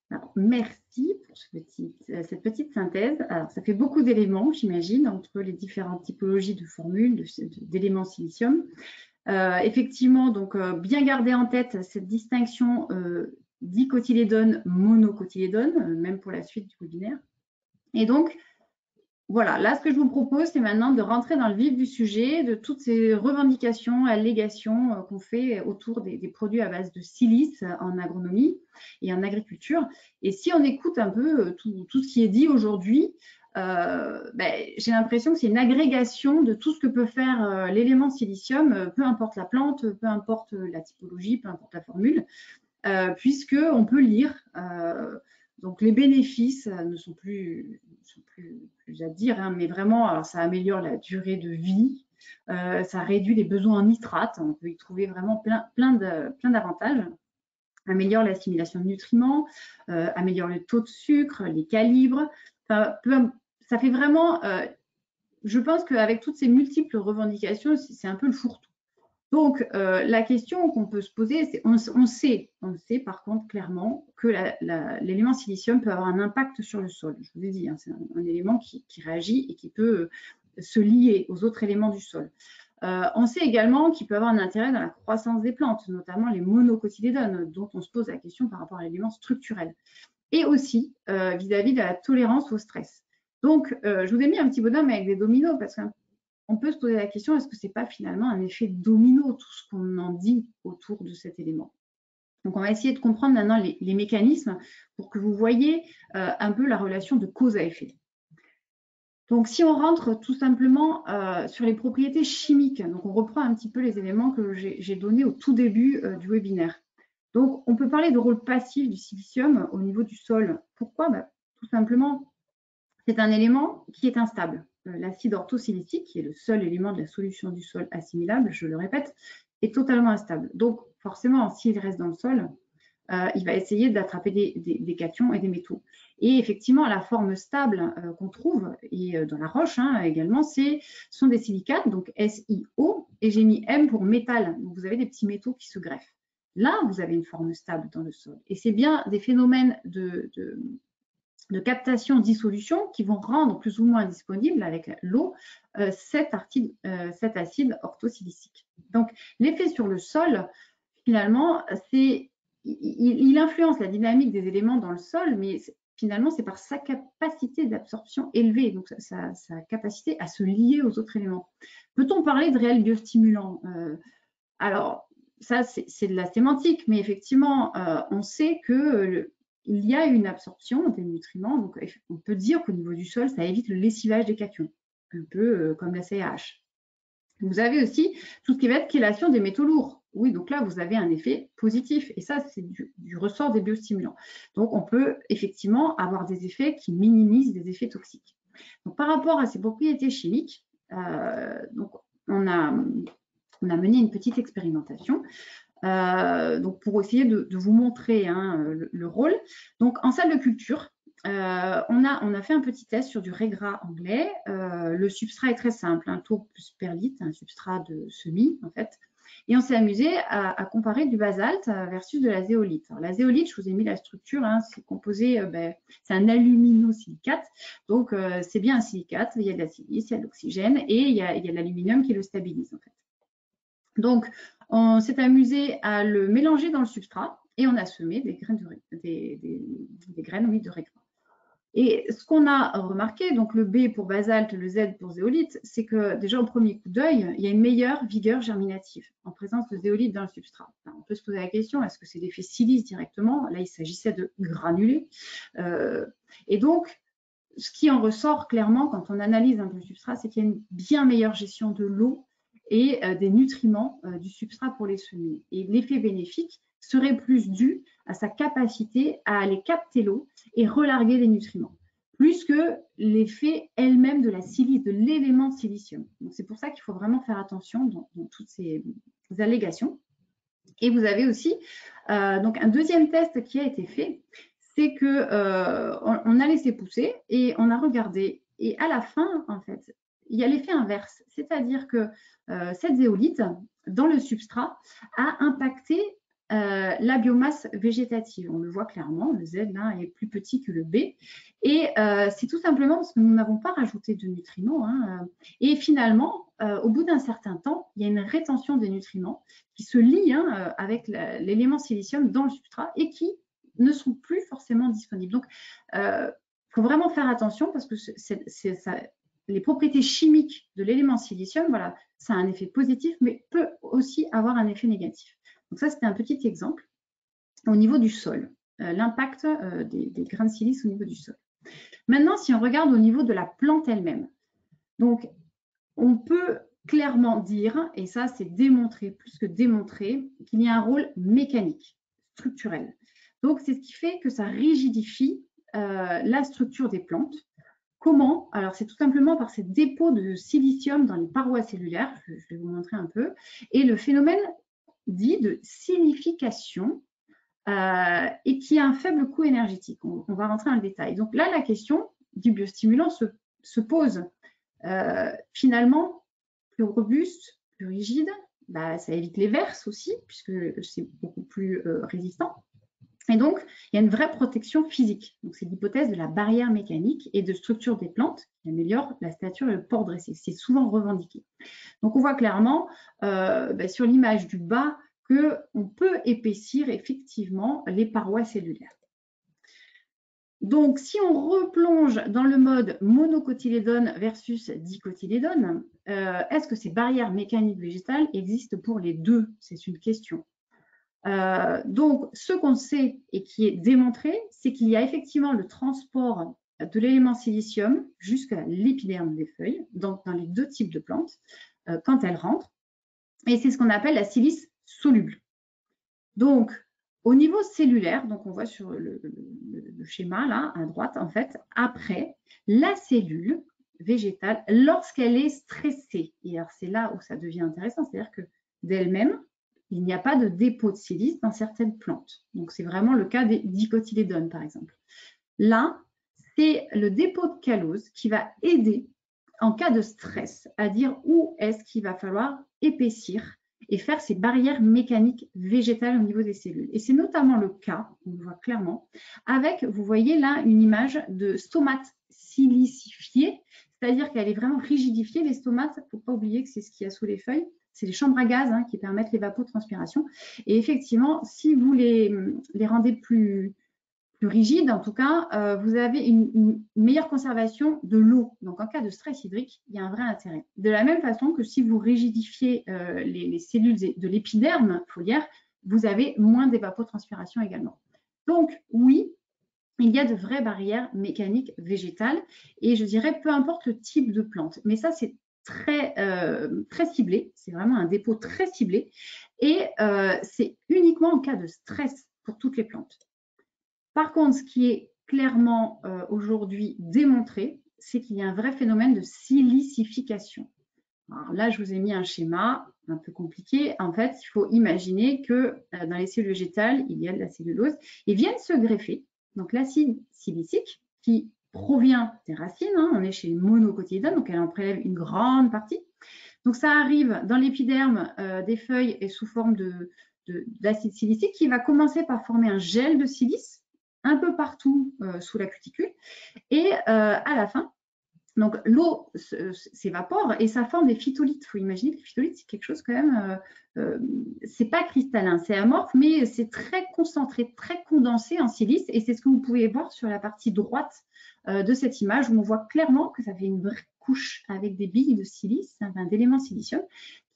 Alors, merci pour cette petite synthèse. Alors, ça fait beaucoup d'éléments, j'imagine, entre les différentes typologies de formules, d'éléments silicium. Effectivement, donc, bien garder en tête cette distinction dicotylédone, monocotylédone, même pour la suite du webinaire. Et donc, voilà, là, ce que je vous propose, c'est maintenant de rentrer dans le vif du sujet, de toutes ces revendications, allégations qu'on fait autour des produits à base de silice en agronomie et en agriculture. Et si on écoute un peu tout ce qui est dit aujourd'hui, j'ai l'impression que c'est une agrégation de tout ce que peut faire l'élément silicium, peu importe la plante, peu importe la typologie, peu importe la formule, puisqu'on peut lire. Donc, les bénéfices ne sont plus à dire, hein, mais vraiment, alors, ça améliore la durée de vie, ça réduit les besoins en nitrate, on peut y trouver vraiment plein d'avantages, améliore l'assimilation de nutriments, améliore le taux de sucre, les calibres, ça fait vraiment, je pense qu'avec toutes ces multiples revendications, c'est un peu le fourre-tout. Donc, la question qu'on peut se poser, c'est on sait par contre clairement que l'élément silicium peut avoir un impact sur le sol. Je vous ai dit, hein, c'est un élément qui réagit et qui peut se lier aux autres éléments du sol. On sait également qu'il peut avoir un intérêt dans la croissance des plantes, notamment les monocotylédones, dont on se pose la question par rapport à l'élément structurel. Et aussi vis-à-vis de la tolérance au stress. Donc, je vous ai mis un petit bonhomme avec des dominos parce qu'on peut se poser la question, est-ce que ce n'est pas finalement un effet domino, tout ce qu'on en dit autour de cet élément? Donc, on va essayer de comprendre maintenant les mécanismes pour que vous voyez un peu la relation de cause à effet. Donc, si on rentre tout simplement sur les propriétés chimiques, donc on reprend un petit peu les éléments que j'ai donnés au tout début du webinaire. Donc, on peut parler de rôle passif du silicium au niveau du sol. Pourquoi? Tout simplement, c'est un élément qui est instable. L'acide orthosilicique, qui est le seul élément de la solution du sol assimilable, je le répète, est totalement instable. Donc, forcément, s'il reste dans le sol, il va essayer d'attraper des cations et des métaux. Et effectivement, la forme stable qu'on trouve, et dans la roche également, sont des silicates, donc SiO, et j'ai mis M pour métal. Donc, vous avez des petits métaux qui se greffent. Là, vous avez une forme stable dans le sol. Et c'est bien des phénomènes de captation, dissolution qui vont rendre plus ou moins disponible avec l'eau cet acide orthosilicique. Donc, l'effet sur le sol, finalement, il influence la dynamique des éléments dans le sol, mais finalement, c'est par sa capacité d'absorption élevée, donc sa capacité à se lier aux autres éléments. Peut-on parler de réel biostimulant? Alors, ça, c'est de la sémantique, mais effectivement, on sait que il y a une absorption des nutriments. Donc, on peut dire qu'au niveau du sol, ça évite le lessivage des cations, un peu comme la CaH. Vous avez aussi tout ce qui va être chélation des métaux lourds. Oui, donc là, vous avez un effet positif. Et ça, c'est du ressort des biostimulants. Donc, on peut effectivement avoir des effets qui minimisent des effets toxiques. Donc, par rapport à ces propriétés chimiques, donc, on a mené une petite expérimentation. Donc pour essayer de vous montrer le rôle. Donc en salle de culture, on a fait un petit test sur du régras anglais. Le substrat est très simple, tourbe plus perlite, un substrat de semis en fait. Et on s'est amusé à comparer du basalte versus de la zéolite. Alors, la zéolite, je vous ai mis la structure, c'est composé, c'est un aluminosilicate. Donc c'est bien un silicate, il y a de la silice, il y a de l'oxygène et il y a de l'aluminium qui le stabilise en fait. Donc, on s'est amusé à le mélanger dans le substrat et on a semé des graines de régras. Et ce qu'on a remarqué, donc le B pour basalte, le Z pour zéolite, c'est que déjà au premier coup d'œil, il y a une meilleure vigueur germinative en présence de zéolite dans le substrat. Alors, on peut se poser la question, est-ce que c'est l'effet silice directement? Là, il s'agissait de granulés. Et donc, ce qui en ressort clairement quand on analyse un peu le substrat, c'est qu'il y a une bien meilleure gestion de l'eau et des nutriments du substrat pour les semis. Et l'effet bénéfique serait plus dû à sa capacité à aller capter l'eau et relarguer les nutriments, plus que l'effet elle-même de la silice, de l'élément silicium. Donc c'est pour ça qu'il faut vraiment faire attention dans toutes ces allégations. Et vous avez aussi donc un deuxième test qui a été fait, c'est que on a laissé pousser et on a regardé. Et à la fin, en fait, il y a l'effet inverse, c'est-à-dire que cette zéolite, dans le substrat, a impacté la biomasse végétative. On le voit clairement, le Z là est plus petit que le B. Et c'est tout simplement parce que nous n'avons pas rajouté de nutriments. Et finalement, au bout d'un certain temps, il y a une rétention des nutriments qui se lie avec l'élément silicium dans le substrat et qui ne sont plus forcément disponibles. Donc, il faut vraiment faire attention parce que les propriétés chimiques de l'élément silicium, voilà, ça a un effet positif, mais peut aussi avoir un effet négatif. Donc ça, c'était un petit exemple au niveau du sol, l'impact des grains de silice au niveau du sol. Maintenant, si on regarde au niveau de la plante elle-même, donc on peut clairement dire, et ça c'est démontré, plus que démontré, qu'il y a un rôle mécanique, structurel. Donc c'est ce qui fait que ça rigidifie la structure des plantes. Comment? Alors, c'est tout simplement par ces dépôts de silicium dans les parois cellulaires, je vais vous montrer un peu, et le phénomène dit de silification et qui a un faible coût énergétique. On va rentrer dans le détail. Donc là, la question du biostimulant se pose. Finalement, plus robuste, plus rigide, ça évite les verses aussi, puisque c'est beaucoup plus résistant. Et donc, il y a une vraie protection physique. Donc, c'est l'hypothèse de la barrière mécanique et de structure des plantes qui améliore la stature et le port dressé. C'est souvent revendiqué. Donc, on voit clairement sur l'image du bas qu'on peut épaissir effectivement les parois cellulaires. Donc, si on replonge dans le mode monocotylédone versus dicotylédone, est-ce que ces barrières mécaniques végétales existent pour les deux? C'est une question. Donc, ce qu'on sait et qui est démontré, c'est qu'il y a effectivement le transport de l'élément silicium jusqu'à l'épiderme des feuilles, donc dans les deux types de plantes, quand elles rentrent. Et c'est ce qu'on appelle la silice soluble. Donc, Au niveau cellulaire, donc on voit sur le schéma là à droite, en fait, après, la cellule végétale, lorsqu'elle est stressée, et alors c'est là où ça devient intéressant, c'est-à-dire que d'elle-même, il n'y a pas de dépôt de silice dans certaines plantes. Donc c'est vraiment le cas des dicotylédones par exemple. Là, c'est le dépôt de callose qui va aider en cas de stress à dire où est-ce qu'il va falloir épaissir et faire ces barrières mécaniques végétales au niveau des cellules. Et c'est notamment le cas, on le voit clairement, avec, vous voyez là, une image de stomate silicifiée, c'est-à-dire qu'elle est vraiment rigidifiée. Les stomates, il ne faut pas oublier que c'est ce qu'il y a sous les feuilles, c'est les chambres à gaz qui permettent l'évapotranspiration. Et effectivement, si vous les rendez plus rigide, en tout cas, vous avez une meilleure conservation de l'eau. Donc, en cas de stress hydrique, il y a un vrai intérêt. De la même façon que si vous rigidifiez les cellules de l'épiderme foliaire, vous avez moins d'évapotranspiration également. Donc, oui, il y a de vraies barrières mécaniques végétales et je dirais peu importe le type de plante. Mais ça, c'est très ciblé. C'est vraiment un dépôt très ciblé et c'est uniquement en cas de stress pour toutes les plantes. Par contre, ce qui est clairement aujourd'hui démontré, c'est qu'il y a un vrai phénomène de silicification. Alors là, je vous ai mis un schéma un peu compliqué. En fait, il faut imaginer que dans les cellules végétales, il y a de la cellulose et viennent se greffer donc l'acide silicique qui provient des racines. On est chez les monocotylédones, donc elle en prélève une grande partie. Donc ça arrive dans l'épiderme des feuilles et sous forme d'acide silicique qui va commencer par former un gel de silice un peu partout sous la cuticule. Et à la fin, donc l'eau s'évapore et ça forme des phytolithes. Il faut imaginer que les phytolithes, c'est quelque chose quand même, c'est pas cristallin, c'est amorphe, mais c'est très concentré, très condensé en silice. Et c'est ce que vous pouvez voir sur la partie droite de cette image où on voit clairement que ça fait une vraie couche avec des billes de silice, d'éléments silicium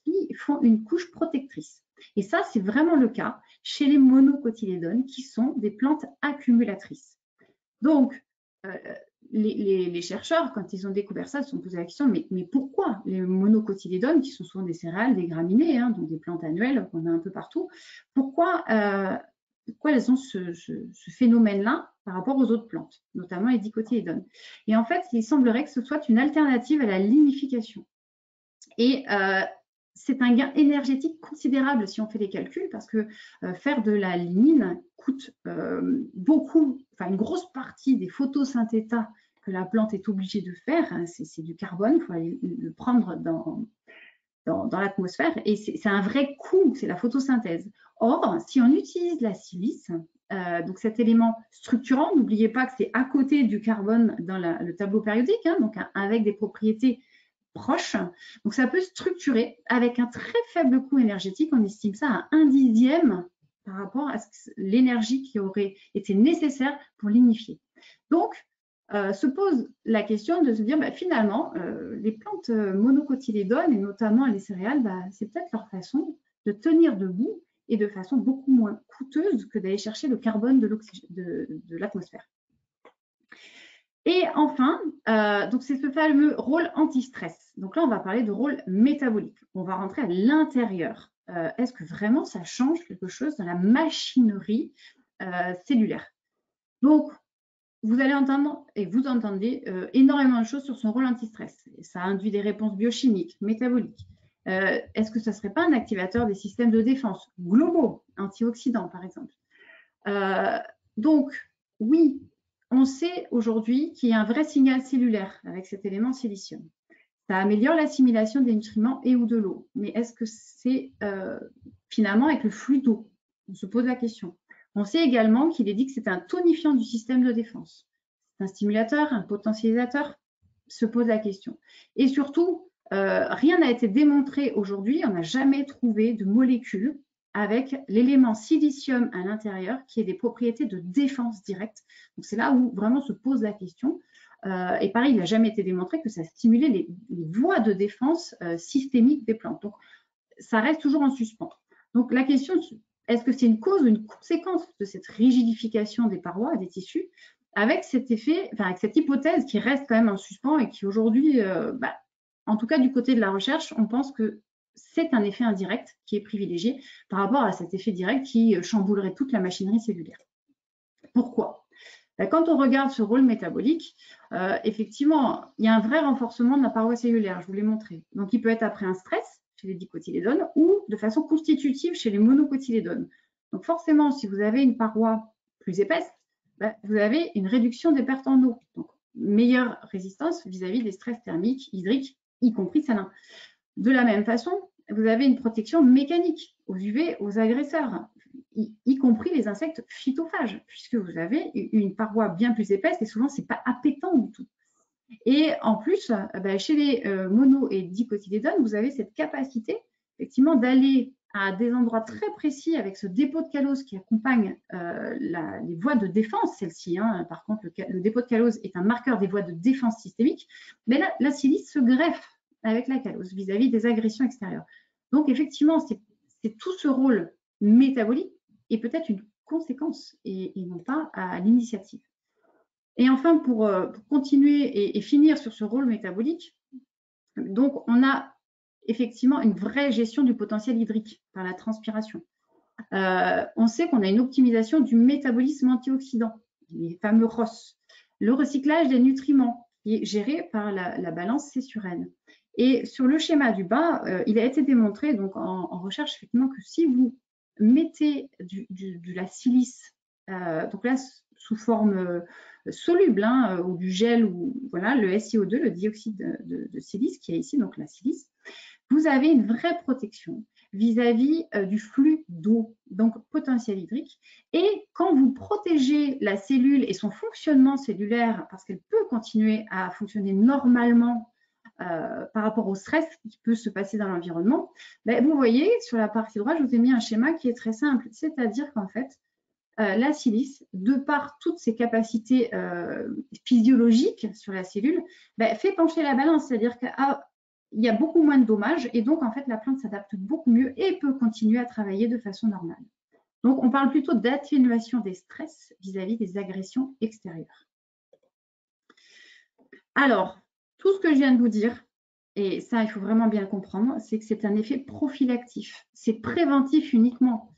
qui font une couche protectrice. Et ça, c'est vraiment le cas chez les monocotylédones qui sont des plantes accumulatrices. Donc, les chercheurs, quand ils ont découvert ça, se sont posé la question, mais pourquoi les monocotylédones, qui sont souvent des céréales, des graminées, donc des plantes annuelles qu'on a un peu partout, pourquoi elles ont ce phénomène-là par rapport aux autres plantes, notamment les dicotylédones? Et en fait, il semblerait que ce soit une alternative à la lignification. Et c'est un gain énergétique considérable si on fait les calculs, parce que faire de la lignine coûte beaucoup, enfin une grosse partie des photosynthétas que la plante est obligée de faire, c'est du carbone, il faut aller le prendre dans l'atmosphère, et c'est un vrai coût, c'est la photosynthèse. Or, si on utilise la silice, donc cet élément structurant, n'oubliez pas que c'est à côté du carbone dans le tableau périodique, donc avec des propriétés proche. Donc, ça peut structurer avec un très faible coût énergétique. On estime ça à 1/10 par rapport à l'énergie qui aurait été nécessaire pour lignifier. Donc, se pose la question de se dire, finalement, les plantes monocotylédones et notamment les céréales, c'est peut-être leur façon de tenir debout et de façon beaucoup moins coûteuse que d'aller chercher le carbone de l'atmosphère. Et enfin, donc c'est ce fameux rôle anti-stress. Donc là, on va parler de rôle métabolique. On va rentrer à l'intérieur. Est-ce que vraiment ça change quelque chose dans la machinerie cellulaire? Donc, vous allez entendre, et vous entendez énormément de choses sur son rôle anti-stress. Ça induit des réponses biochimiques, métaboliques. Est-ce que ça ne serait pas un activateur des systèmes de défense globaux, antioxydants par exemple? Donc, oui, on sait aujourd'hui qu'il y a un vrai signal cellulaire avec cet élément silicium. Ça améliore l'assimilation des nutriments et ou de l'eau. Mais est-ce que c'est finalement avec le flux d'eau? On se pose la question. On sait également qu'il est dit que c'est un tonifiant du système de défense. C'est un stimulateur, un potentialisateur? Se pose la question. Et surtout, rien n'a été démontré aujourd'hui. On n'a jamais trouvé de molécule avec l'élément silicium à l'intérieur qui ait des propriétés de défense directe. Donc, c'est là où vraiment se pose la question. Et pareil, il n'a jamais été démontré que ça stimulait les voies de défense systémiques des plantes. Donc, ça reste toujours en suspens. Donc, la question, est-ce que c'est une cause ou une conséquence de cette rigidification des parois, des tissus, avec cet effet, enfin, avec cette hypothèse qui reste quand même en suspens et qui aujourd'hui, en tout cas du côté de la recherche, on pense que c'est un effet indirect qui est privilégié par rapport à cet effet direct qui chamboulerait toute la machinerie cellulaire. Pourquoi? Quand on regarde ce rôle métabolique, effectivement, il y a un vrai renforcement de la paroi cellulaire, je vous l'ai montré. Donc, il peut être après un stress chez les dicotylédones ou de façon constitutive chez les monocotylédones. Donc, forcément, si vous avez une paroi plus épaisse, vous avez une réduction des pertes en eau. Donc, meilleure résistance vis-à-vis des stress thermiques, hydriques, y compris salins. De la même façon, vous avez une protection mécanique aux UV, aux agresseurs, y compris les insectes phytophages, puisque vous avez une paroi bien plus épaisse et souvent, ce n'est pas appétant du tout. Et en plus, chez les mono- et dicotylédones, vous avez cette capacité effectivement d'aller à des endroits très précis avec ce dépôt de callose qui accompagne les voies de défense, celle-ci. Par contre, le dépôt de callose est un marqueur des voies de défense systémique, mais là, la silice se greffe avec la callose vis-à-vis des agressions extérieures. Donc, effectivement, c'est tout ce rôle métabolique et peut-être une conséquence et non pas à l'initiative. Et enfin, pour continuer et finir sur ce rôle métabolique, donc on a effectivement une vraie gestion du potentiel hydrique par la transpiration. On sait qu'on a une optimisation du métabolisme antioxydant, les fameux ROS. Le recyclage des nutriments qui est géré par la balance C/N. Et sur le schéma du bas, il a été démontré donc en recherche effectivement que si vous mettez de la silice, donc là sous forme soluble ou du gel ou voilà le SiO2, le dioxyde de silice qui est ici, donc la silice, vous avez une vraie protection vis-à-vis du flux d'eau, donc potentiel hydrique. Et quand vous protégez la cellule et son fonctionnement cellulaire, parce qu'elle peut continuer à fonctionner normalement par rapport au stress qui peut se passer dans l'environnement, vous voyez, sur la partie droite, je vous ai mis un schéma qui est très simple, c'est-à-dire qu'en fait, la silice, de par toutes ses capacités physiologiques sur la cellule, fait pencher la balance, c'est-à-dire qu'il y a beaucoup moins de dommages et donc en fait la plante s'adapte beaucoup mieux et peut continuer à travailler de façon normale. Donc on parle plutôt d'atténuation des stress vis-à-vis des agressions extérieures. Alors, tout ce que je viens de vous dire, et ça il faut vraiment bien le comprendre, c'est que c'est un effet prophylactif, c'est préventif uniquement.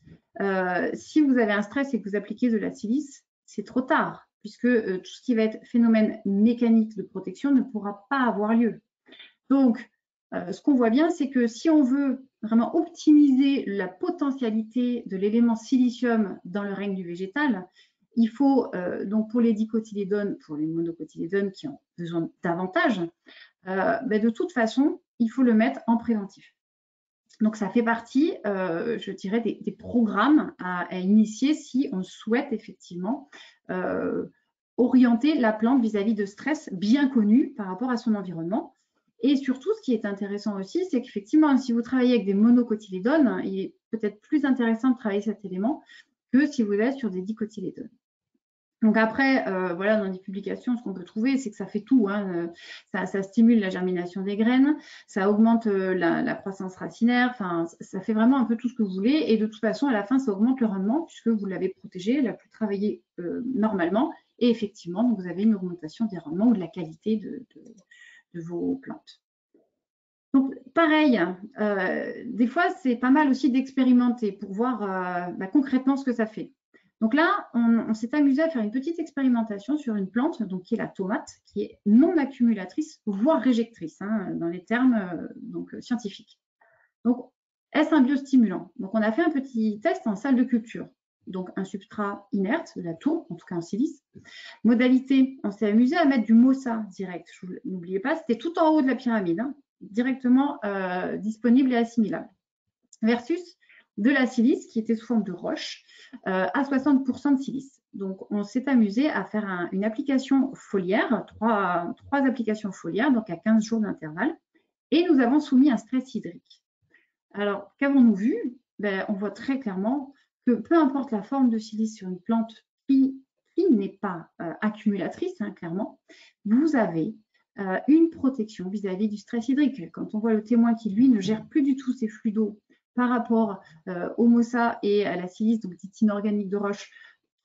Si vous avez un stress et que vous appliquez de la silice, c'est trop tard, puisque tout ce qui va être phénomène mécanique de protection ne pourra pas avoir lieu. Donc, ce qu'on voit bien, c'est que si on veut vraiment optimiser la potentialité de l'élément silicium dans le règne du végétal, il faut, donc pour les dicotylédones, pour les monocotylédones qui ont besoin davantage, de toute façon, il faut le mettre en préventif. Donc, ça fait partie, je dirais, des programmes à initier si on souhaite effectivement orienter la plante vis-à-vis de stress bien connu par rapport à son environnement. Et surtout, ce qui est intéressant aussi, c'est qu'effectivement, si vous travaillez avec des monocotylédones, il est peut-être plus intéressant de travailler cet élément que si vous êtes sur des dicotylédones. Donc après, voilà, dans les publications, ce qu'on peut trouver, c'est que ça fait tout. Ça stimule la germination des graines, ça augmente la croissance racinaire, enfin, ça fait vraiment un peu tout ce que vous voulez. Et de toute façon, à la fin, ça augmente le rendement puisque vous l'avez protégé, elle a pu travailler normalement. Et effectivement, donc, vous avez une augmentation des rendements ou de la qualité de vos plantes. Donc, pareil, des fois, c'est pas mal aussi d'expérimenter pour voir concrètement ce que ça fait. Donc là, on s'est amusé à faire une petite expérimentation sur une plante, donc qui est la tomate, qui est non accumulatrice, voire réjectrice, dans les termes scientifiques. Donc, est-ce un biostimulant? Donc, on a fait un petit test en salle de culture. Donc, un substrat inerte, de la tourbe, en tout cas en silice. Modalité, on s'est amusé à mettre du MOSA direct. N'oubliez pas, c'était tout en haut de la pyramide, directement disponible et assimilable. Versus de la silice qui était sous forme de roche à 60% de silice. Donc, on s'est amusé à faire une application foliaire, trois applications foliaires, donc à 15 jours d'intervalle, et nous avons soumis un stress hydrique. Alors, qu'avons-nous vu? On voit très clairement que peu importe la forme de silice sur une plante qui n'est pas accumulatrice, clairement, vous avez une protection vis-à-vis du stress hydrique. Quand on voit le témoin qui, lui, ne gère plus du tout ses flux d'eau par rapport au MOSA et à la silice, donc dite inorganique de roche,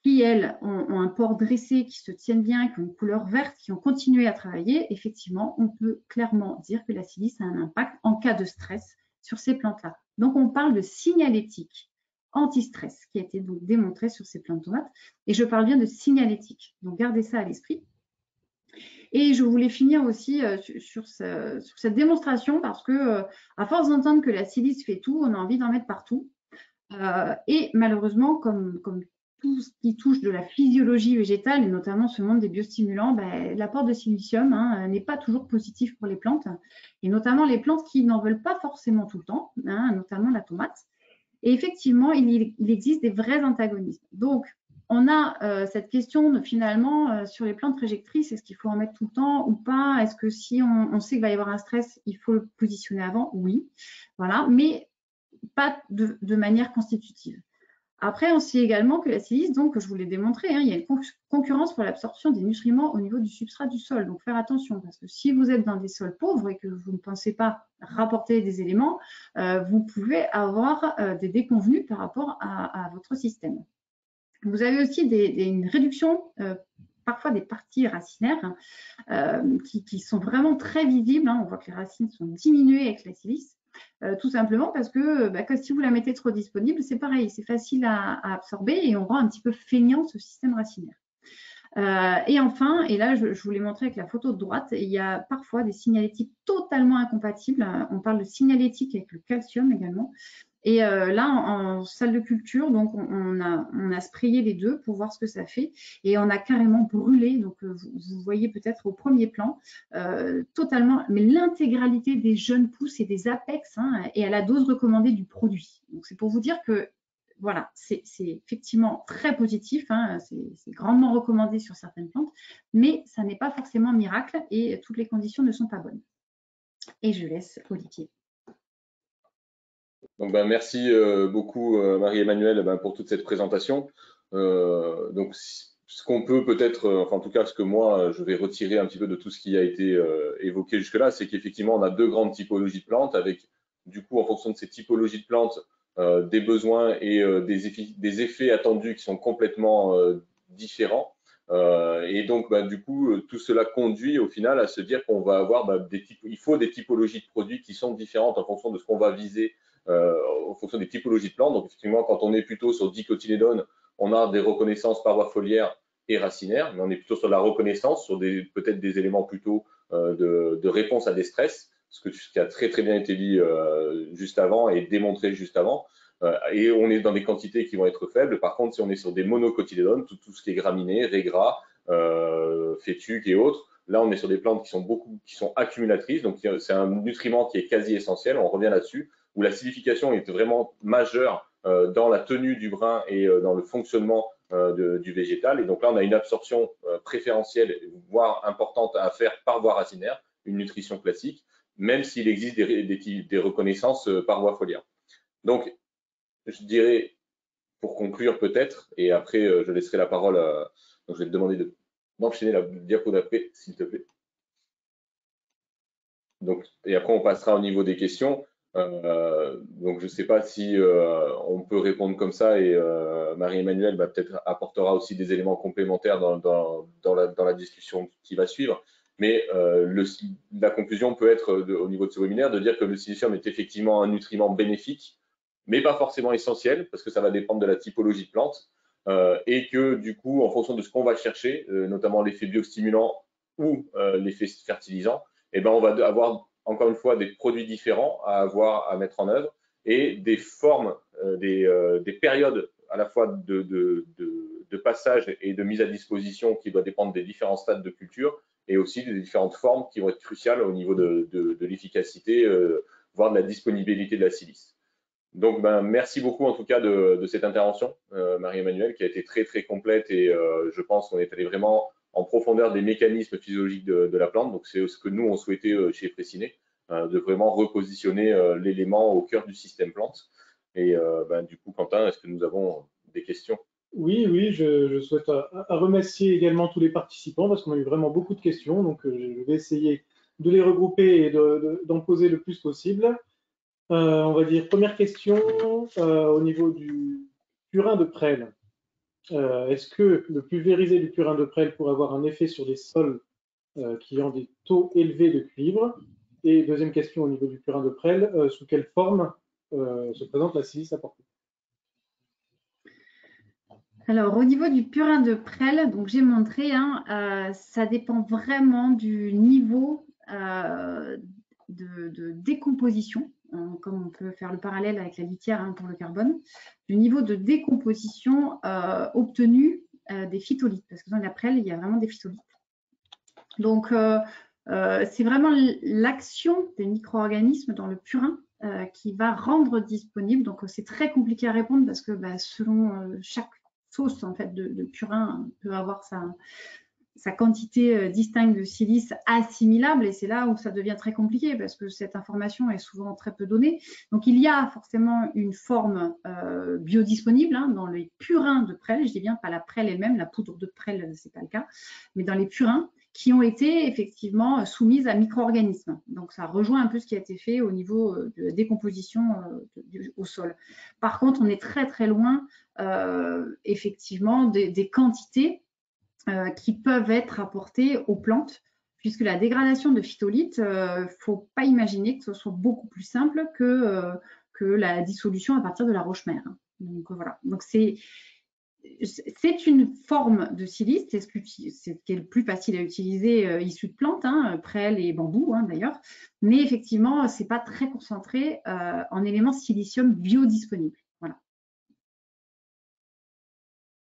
qui, elles, ont un port dressé, qui se tiennent bien, qui ont une couleur verte, qui ont continué à travailler, effectivement, on peut clairement dire que la silice a un impact en cas de stress sur ces plantes-là. Donc, on parle de signalétique anti-stress qui a été donc démontré sur ces plantes de tomates. Et je parle bien de signalétique. Donc, gardez ça à l'esprit. Et je voulais finir aussi sur cette démonstration parce que, à force d'entendre que la silice fait tout, on a envie d'en mettre partout. Et malheureusement, comme tout ce qui touche de la physiologie végétale, et notamment ce monde des biostimulants, ben, l'apport de silicium n'est pas toujours positif pour les plantes, et notamment les plantes qui n'en veulent pas forcément tout le temps, notamment la tomate. Et effectivement, il existe des vrais antagonismes. Donc, on a cette question finalement sur les plantes réjectrices, est-ce qu'il faut en mettre tout le temps ou pas? Est-ce que si on sait qu'il va y avoir un stress, il faut le positionner avant? Oui, voilà, mais pas de manière constitutive. Après, on sait également que la silice, donc je vous l'ai démontré, il y a une concurrence pour l'absorption des nutriments au niveau du substrat du sol. Donc, faire attention, parce que si vous êtes dans des sols pauvres et que vous ne pensez pas rapporter des éléments, vous pouvez avoir des déconvenues par rapport à votre système. Vous avez aussi une réduction, parfois des parties racinaires, qui sont vraiment très visibles. On voit que les racines sont diminuées avec la silice. Tout simplement parce que si vous la mettez trop disponible, c'est pareil, c'est facile à absorber et on rend un petit peu feignant ce système racinaire. Et enfin, et là je vous l'ai montré avec la photo de droite, il y a parfois des signalétiques totalement incompatibles. On parle de signalétique avec le calcium également. Et là, en salle de culture, donc on a sprayé les deux pour voir ce que ça fait. Et on a carrément brûlé, donc vous voyez peut-être au premier plan, totalement, mais l'intégralité des jeunes pousses et des apex, et à la dose recommandée du produit. Donc c'est pour vous dire que voilà, c'est effectivement très positif, c'est grandement recommandé sur certaines plantes, mais ça n'est pas forcément miracle et toutes les conditions ne sont pas bonnes. Et je laisse Olivier. Donc, merci beaucoup Marie-Emmanuelle pour toute cette présentation. Donc, ce qu'on peut peut-être, enfin en tout cas ce que moi je vais retirer un petit peu de tout ce qui a été évoqué jusque-là, c'est qu'effectivement on a deux grandes typologies de plantes avec du coup en fonction de ces typologies de plantes des besoins et des effets attendus qui sont complètement différents. Et donc du coup tout cela conduit au final à se dire qu'on va avoir il faut des typologies de produits qui sont différentes en fonction de ce qu'on va viser. En fonction des typologies de plantes. Donc, effectivement, quand on est plutôt sur dicotylédone, on a des reconnaissances parois foliaires et racinaires, mais on est plutôt sur la reconnaissance, sur peut-être des éléments plutôt de réponse à des stress, ce qui a très très bien été dit juste avant et démontré juste avant. Et on est dans des quantités qui vont être faibles. Par contre, si on est sur des monocotylédones, tout ce qui est graminées, raigrats, fétuques et autres, là, on est sur des plantes qui sont accumulatrices. Donc, c'est un nutriment qui est quasi essentiel. On revient là-dessus, où la silification est vraiment majeure dans la tenue du brin et dans le fonctionnement du végétal. Et donc là, on a une absorption préférentielle, voire importante à faire par voie racinaire, une nutrition classique, même s'il existe des reconnaissances par voie foliaire. Donc, je dirais, pour conclure peut-être, et après je laisserai la parole, donc je vais te demander d'enchaîner la diapo d'après, s'il te plaît. Donc, et après, on passera au niveau des questions. Donc, je ne sais pas si on peut répondre comme ça et Marie-Emmanuelle peut-être apportera aussi des éléments complémentaires dans la discussion qui va suivre. Mais la conclusion peut être au niveau de ce webinaire de dire que le silicium est effectivement un nutriment bénéfique, mais pas forcément essentiel parce que ça va dépendre de la typologie de plante et que du coup, en fonction de ce qu'on va chercher, notamment l'effet biostimulant ou l'effet fertilisant, on va avoir encore une fois des produits différents à mettre en œuvre et des formes, des périodes à la fois de passage et de mise à disposition qui doit dépendre des différents stades de culture et aussi des différentes formes qui vont être cruciales au niveau de l'efficacité, voire de la disponibilité de la silice. Donc, merci beaucoup en tout cas de cette intervention, Marie-Emmanuelle, qui a été très très complète et je pense qu'on est allé vraiment en profondeur des mécanismes physiologiques de la plante. Donc, c'est ce que nous, on souhaitait chez Fressinet, de vraiment repositionner l'élément au cœur du système plante. Et du coup, Quentin, est-ce que nous avons des questions? Oui, je souhaite remercier également tous les participants parce qu'on a eu vraiment beaucoup de questions. Donc, je vais essayer de les regrouper et d'en poser le plus possible. On va dire, première question, au niveau du purin de prêle. Est-ce que le pulvérisé du purin de prêle pourrait avoir un effet sur des sols qui ont des taux élevés de cuivre? Et deuxième question au niveau du purin de prêle, sous quelle forme se présente la silice apportée? Alors, au niveau du purin de prêle, donc j'ai montré, ça dépend vraiment du niveau de décomposition, comme on peut faire le parallèle avec la litière pour le carbone, du niveau de décomposition obtenu des phytolithes, parce que dans la prêle, il y a vraiment des phytolithes. Donc, c'est vraiment l'action des micro-organismes dans le purin qui va rendre disponible. Donc, c'est très compliqué à répondre parce que selon chaque sauce en fait, de purin peut avoir sa quantité distincte de silice assimilable, et c'est là où ça devient très compliqué parce que cette information est souvent très peu donnée. Donc, il y a forcément une forme biodisponible dans les purins de prêle, je dis bien pas la prêle elle-même, la poudre de prêle, c'est pas le cas, mais dans les purins qui ont été effectivement soumises à micro-organismes. Donc, ça rejoint un peu ce qui a été fait au niveau de la décomposition au sol. Par contre, on est très, très loin, effectivement, des quantités qui peuvent être apportées aux plantes, puisque la dégradation de phytolithes, ne faut pas imaginer que ce soit beaucoup plus simple que la dissolution à partir de la roche-mère. Donc, voilà. Donc, c'est une forme de silice, c'est ce qui est le plus facile à utiliser, issu de plantes, prêle et bambou d'ailleurs, mais effectivement, ce n'est pas très concentré en éléments silicium biodisponibles. Voilà.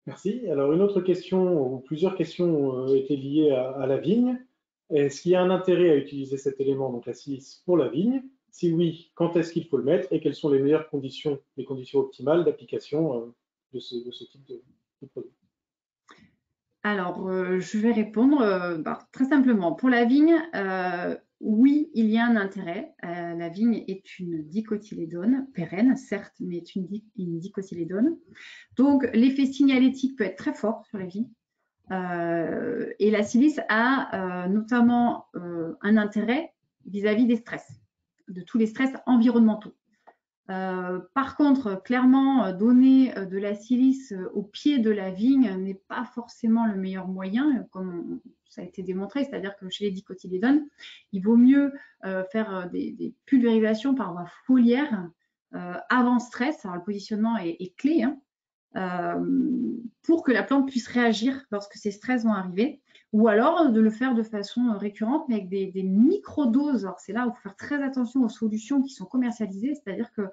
Merci. Alors, une autre question, ou plusieurs questions étaient liées à la vigne. Est-ce qu'il y a un intérêt à utiliser cet élément, donc la silice, pour la vigne? Si oui, quand est-ce qu'il faut le mettre et quelles sont les meilleures conditions, les conditions optimales d'application de ce type de produit? Alors, je vais répondre très simplement. Pour la vigne, oui, il y a un intérêt. La vigne est une dicotylédone pérenne, certes, mais est une dicotylédone. Donc, l'effet signalétique peut être très fort sur la vigne. Et la silice a notamment un intérêt vis-à-vis des stress, de tous les stress environnementaux. Par contre, clairement, donner de la silice au pied de la vigne n'est pas forcément le meilleur moyen, comme ça a été démontré, c'est-à-dire que chez les dicotylédones, il vaut mieux faire des pulvérisations par voie foliaire avant stress. Alors, le positionnement est clé, pour que la plante puisse réagir lorsque ces stress vont arriver, ou alors de le faire de façon récurrente, mais avec des micro-doses. Alors, c'est là où il faut faire très attention aux solutions qui sont commercialisées, c'est-à-dire que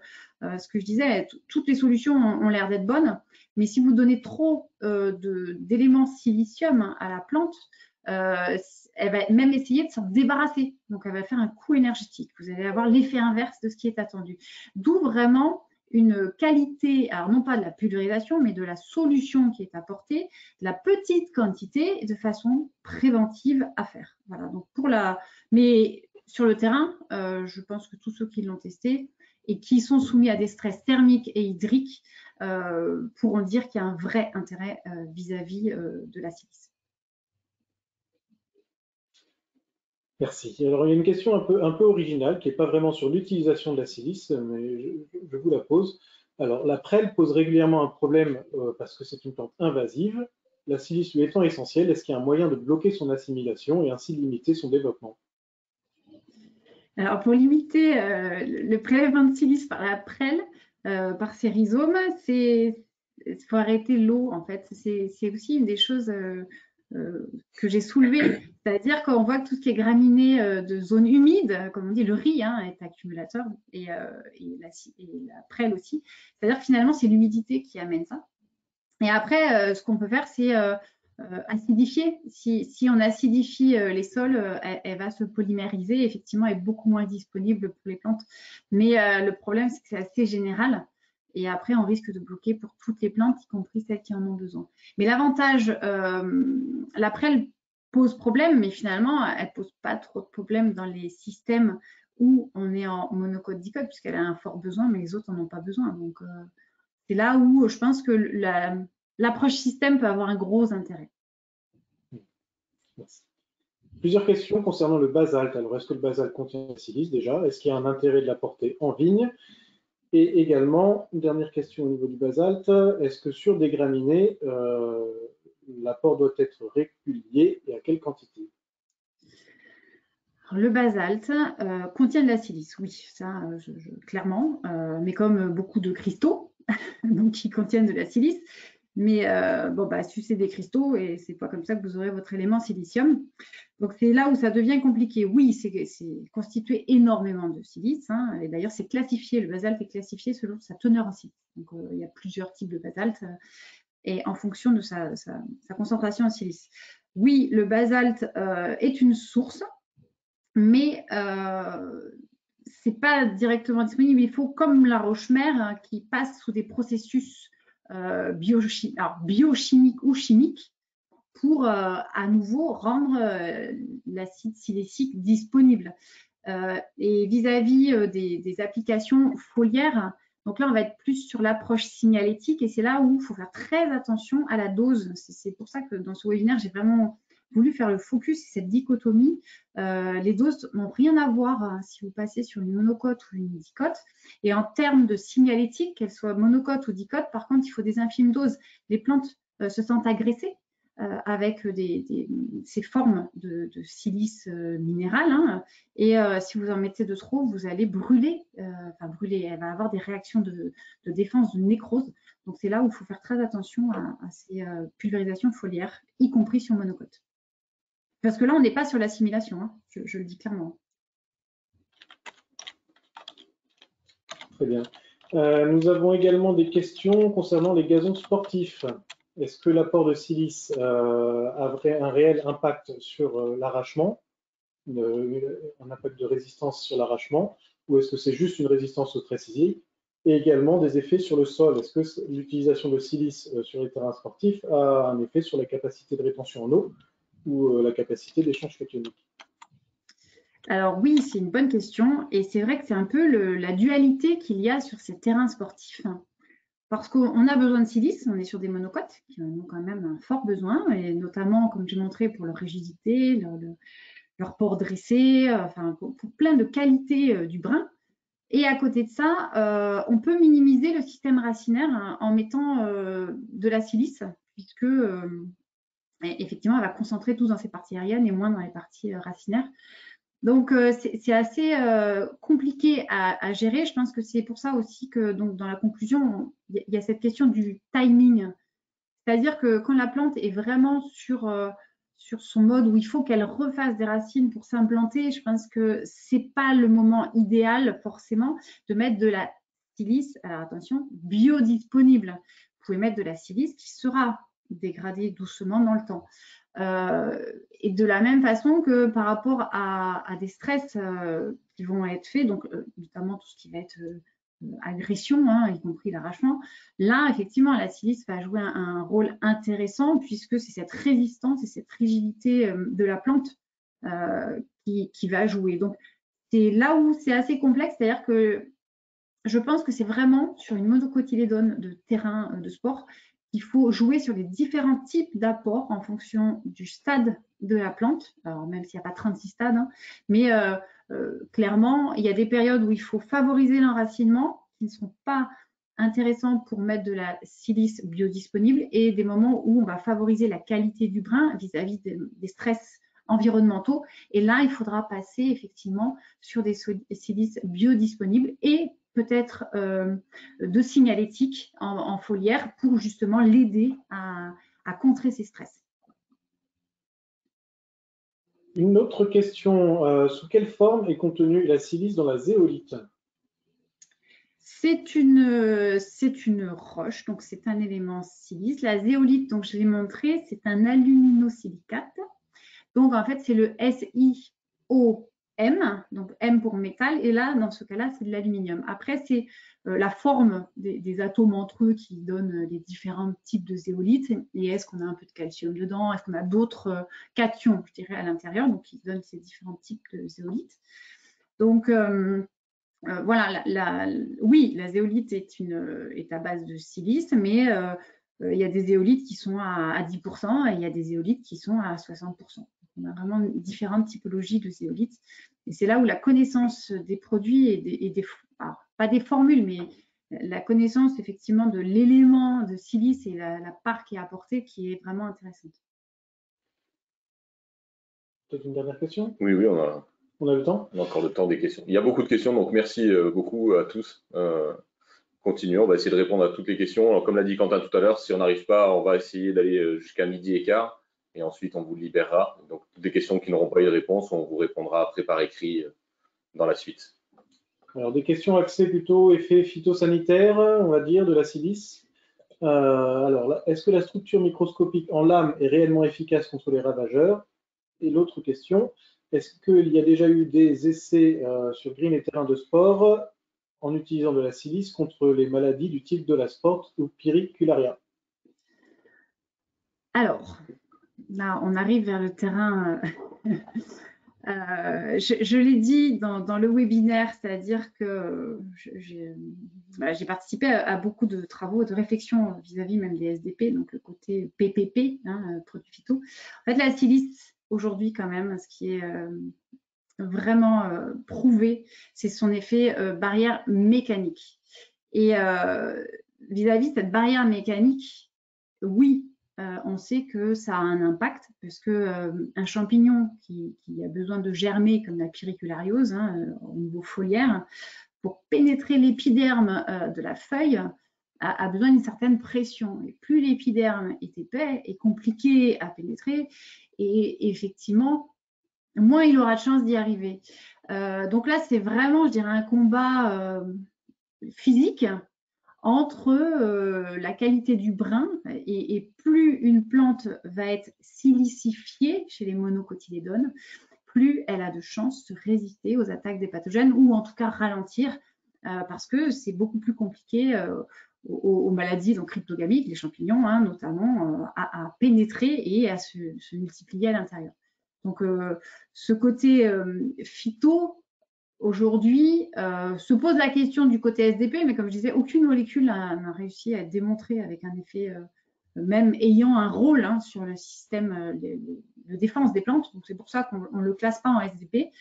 ce que je disais, toutes les solutions ont l'air d'être bonnes, mais si vous donnez trop d'éléments silicium à la plante, elle va même essayer de s'en débarrasser. Donc, elle va faire un coût énergétique. Vous allez avoir l'effet inverse de ce qui est attendu. D'où vraiment une qualité, alors non pas de la pulvérisation, mais de la solution qui est apportée, la petite quantité de façon préventive à faire. Voilà, donc mais sur le terrain, je pense que tous ceux qui l'ont testé et qui sont soumis à des stress thermiques et hydriques pourront dire qu'il y a un vrai intérêt vis-à-vis de la silice. Merci. Alors, il y a une question un peu originale qui n'est pas vraiment sur l'utilisation de la silice, mais je vous la pose. Alors, la prêle pose régulièrement un problème parce que c'est une plante invasive. La silice lui étant essentielle, est-ce qu'il y a un moyen de bloquer son assimilation et ainsi limiter son développement? Alors, pour limiter le prélèvement de silice par la prêle, par ses rhizomes, il faut arrêter l'eau, en fait. C'est aussi une des choses que j'ai soulevées. C'est-à-dire qu'on voit que tout ce qui est graminé de zones humides, comme on dit, le riz est accumulateur et la prêle aussi. C'est-à-dire que finalement, c'est l'humidité qui amène ça. Et après, ce qu'on peut faire, c'est acidifier. Si on acidifie les sols, elle va se polymériser, effectivement, est beaucoup moins disponible pour les plantes. Mais le problème, c'est que c'est assez général. Et après, on risque de bloquer pour toutes les plantes, y compris celles qui en ont besoin. Mais l'avantage, la prêle pose problème, mais finalement, elle ne pose pas trop de problèmes dans les systèmes où on est en monocode-dicode, puisqu'elle a un fort besoin, mais les autres n'en ont pas besoin. Donc, c'est là où je pense que l'approche système peut avoir un gros intérêt. Merci. Plusieurs questions concernant le basalte. Alors, est-ce que le basalte contient la silice déjà? Est-ce qu'il y a un intérêt de l'apporter en vigne? Et également, une dernière question au niveau du basalte, est-ce que sur des graminées, l'apport doit être régulier et à quelle quantité? Le basalte contient de la silice, oui, ça clairement, mais comme beaucoup de cristaux, donc qui contiennent de la silice. Mais bon, bah, sucez des cristaux et c'est pas comme ça que vous aurez votre élément silicium. Donc c'est là où ça devient compliqué. Oui, c'est constitué énormément de silice, hein, et d'ailleurs c'est classifié, le basalte est classifié selon sa teneur en silice. Donc il y a plusieurs types de basalte et en fonction de sa concentration en silice. Oui, le basalte est une source, mais c'est pas directement disponible. Il faut, comme la roche-mère, hein, qui passe sous des processus biochimiques ou chimiques pour à nouveau rendre l'acide silécique disponible. Et vis-à-vis des applications foliaires, donc là, on va être plus sur l'approche signalétique et c'est là où il faut faire très attention à la dose. C'est pour ça que dans ce webinaire, j'ai vraiment voulu faire le focus sur cette dichotomie. Les doses n'ont rien à voir hein, si vous passez sur une monocote ou une dicote. Et en termes de signalétique, qu'elle soit monocote ou dicote, par contre, il faut des infimes doses. Les plantes se sentent agressées avec ces formes de silice minéral. Hein, et si vous en mettez de trop, vous allez brûler. Brûler, elle va avoir des réactions de défense, de nécrose. Donc, c'est là où il faut faire très attention à ces pulvérisations foliaires, y compris sur monocote. Parce que là, on n'est pas sur l'assimilation, hein, je le dis clairement. Très bien. Nous avons également des questions concernant les gazons sportifs. Est-ce que l'apport de silice a un réel impact sur l'arrachement, un impact de résistance sur l'arrachement, ou est-ce que c'est juste une résistance au stress hydrique? Et également des effets sur le sol. Est-ce que l'utilisation de silice sur les terrains sportifs a un effet sur la capacité de rétention en eau ou la capacité d'échange cationique? Alors oui, c'est une bonne question et c'est vrai que c'est un peu la dualité qu'il y a sur ces terrains sportifs. Parce qu'on a besoin de silice, on est sur des monocotes qui en ont quand même un fort besoin, et notamment, comme j'ai montré, pour leur rigidité, leur port dressé, enfin, pour plein de qualités du brin. Et à côté de ça, on peut minimiser le système racinaire hein, en mettant de la silice, puisque effectivement, elle va concentrer tout dans ses parties aériennes et moins dans les parties racinaires. Donc, c'est assez compliqué à gérer. Je pense que c'est pour ça aussi que donc, dans la conclusion, il y a cette question du timing. C'est-à-dire que quand la plante est vraiment sur son mode où il faut qu'elle refasse des racines pour s'implanter, je pense que ce n'est pas le moment idéal forcément de mettre de la silice, alors attention, biodisponible. Vous pouvez mettre de la silice qui sera dégradée doucement dans le temps. Et de la même façon que par rapport à des stress qui vont être faits, donc notamment tout ce qui va être agression, hein, y compris l'arrachement, là, effectivement, la silice va jouer un rôle intéressant puisque c'est cette résistance et cette rigidité de la plante qui va jouer. Donc, c'est là où c'est assez complexe, c'est-à-dire que je pense que c'est vraiment sur une monocotylédone de terrain de sport qu'il faut jouer sur les différents types d'apports en fonction du stade de la plante, alors même s'il n'y a pas 36 stades, hein, mais clairement, il y a des périodes où il faut favoriser l'enracinement qui ne sont pas intéressants pour mettre de la silice biodisponible et des moments où on va favoriser la qualité du brin vis-à-vis des stress environnementaux. Et là, il faudra passer effectivement sur des silices biodisponibles et peut-être de signalétique en foliaire pour justement l'aider à contrer ces stress. Une autre question, sous quelle forme est contenue la silice dans la zéolite? C'est une roche, donc c'est un élément silice. La zéolite, donc je l'ai montré, c'est un aluminosilicate. Donc en fait, c'est le SiO M, donc M pour métal, et là, dans ce cas-là, c'est de l'aluminium. Après, c'est la forme des atomes entre eux qui donnent les différents types de zéolite. Et est-ce qu'on a un peu de calcium dedans? Est-ce qu'on a d'autres cations, je dirais, à l'intérieur, donc qui donnent ces différents types de zéolite. Donc, voilà, oui, la zéolite est à base de silice, mais il y a des zéolites qui sont à 10% et il y a des zéolites qui sont à 60%. On a vraiment différentes typologies de zéolite. Et c'est là où la connaissance des produits et alors, pas des formules, mais la connaissance effectivement de l'élément de silice et la part qui est apportée qui est vraiment intéressante. Peut-être une dernière question? Oui, on a On a le temps? On a encore le temps des questions. Il y a beaucoup de questions, donc merci beaucoup à tous. Continuons, on va essayer de répondre à toutes les questions. Alors, comme l'a dit Quentin tout à l'heure, si on n'arrive pas, on va essayer d'aller jusqu'à 12h15 et ensuite on vous libérera. Donc toutes les questions qui n'auront pas eu de réponse, on vous répondra après par écrit dans la suite. Alors, des questions axées plutôt effets phytosanitaires, on va dire, de la silice. Alors, est-ce que la structure microscopique en lame est réellement efficace contre les ravageurs? Et l'autre question, est-ce qu'il y a déjà eu des essais sur green et terrain de sport en utilisant de la silice contre les maladies du type de la sport ou pyricularia? Alors, là, on arrive vers le terrain. Je l'ai dit dans le webinaire, c'est-à-dire que j'ai participé à beaucoup de travaux, de réflexions vis-à-vis même des SDP, donc le côté PPP, produits phyto. En fait, la silice, aujourd'hui quand même, ce qui est vraiment prouvé, c'est son effet barrière mécanique. Et vis-à-vis de cette barrière mécanique, oui, on sait que ça a un impact parce que un champignon qui a besoin de germer comme la périculariose au niveau foliaire, pour pénétrer l'épiderme de la feuille, a besoin d'une certaine pression. Et plus l'épiderme est épais et compliqué à pénétrer, et effectivement, moins il aura de chance d'y arriver. Donc là, c'est vraiment, je dirais, un combat physique entre la qualité du brin et plus une plante va être silicifiée chez les monocotylédones, plus elle a de chances de résister aux attaques des pathogènes ou en tout cas ralentir parce que c'est beaucoup plus compliqué aux maladies donc cryptogamiques, les champignons notamment, à pénétrer et à se multiplier à l'intérieur. Donc ce côté phyto, aujourd'hui, se pose la question du côté SDP, mais comme je disais, aucune molécule n'a réussi à être démontrée avec un effet, même ayant un rôle sur le système de défense des plantes. Donc c'est pour ça qu'on ne le classe pas en SDP.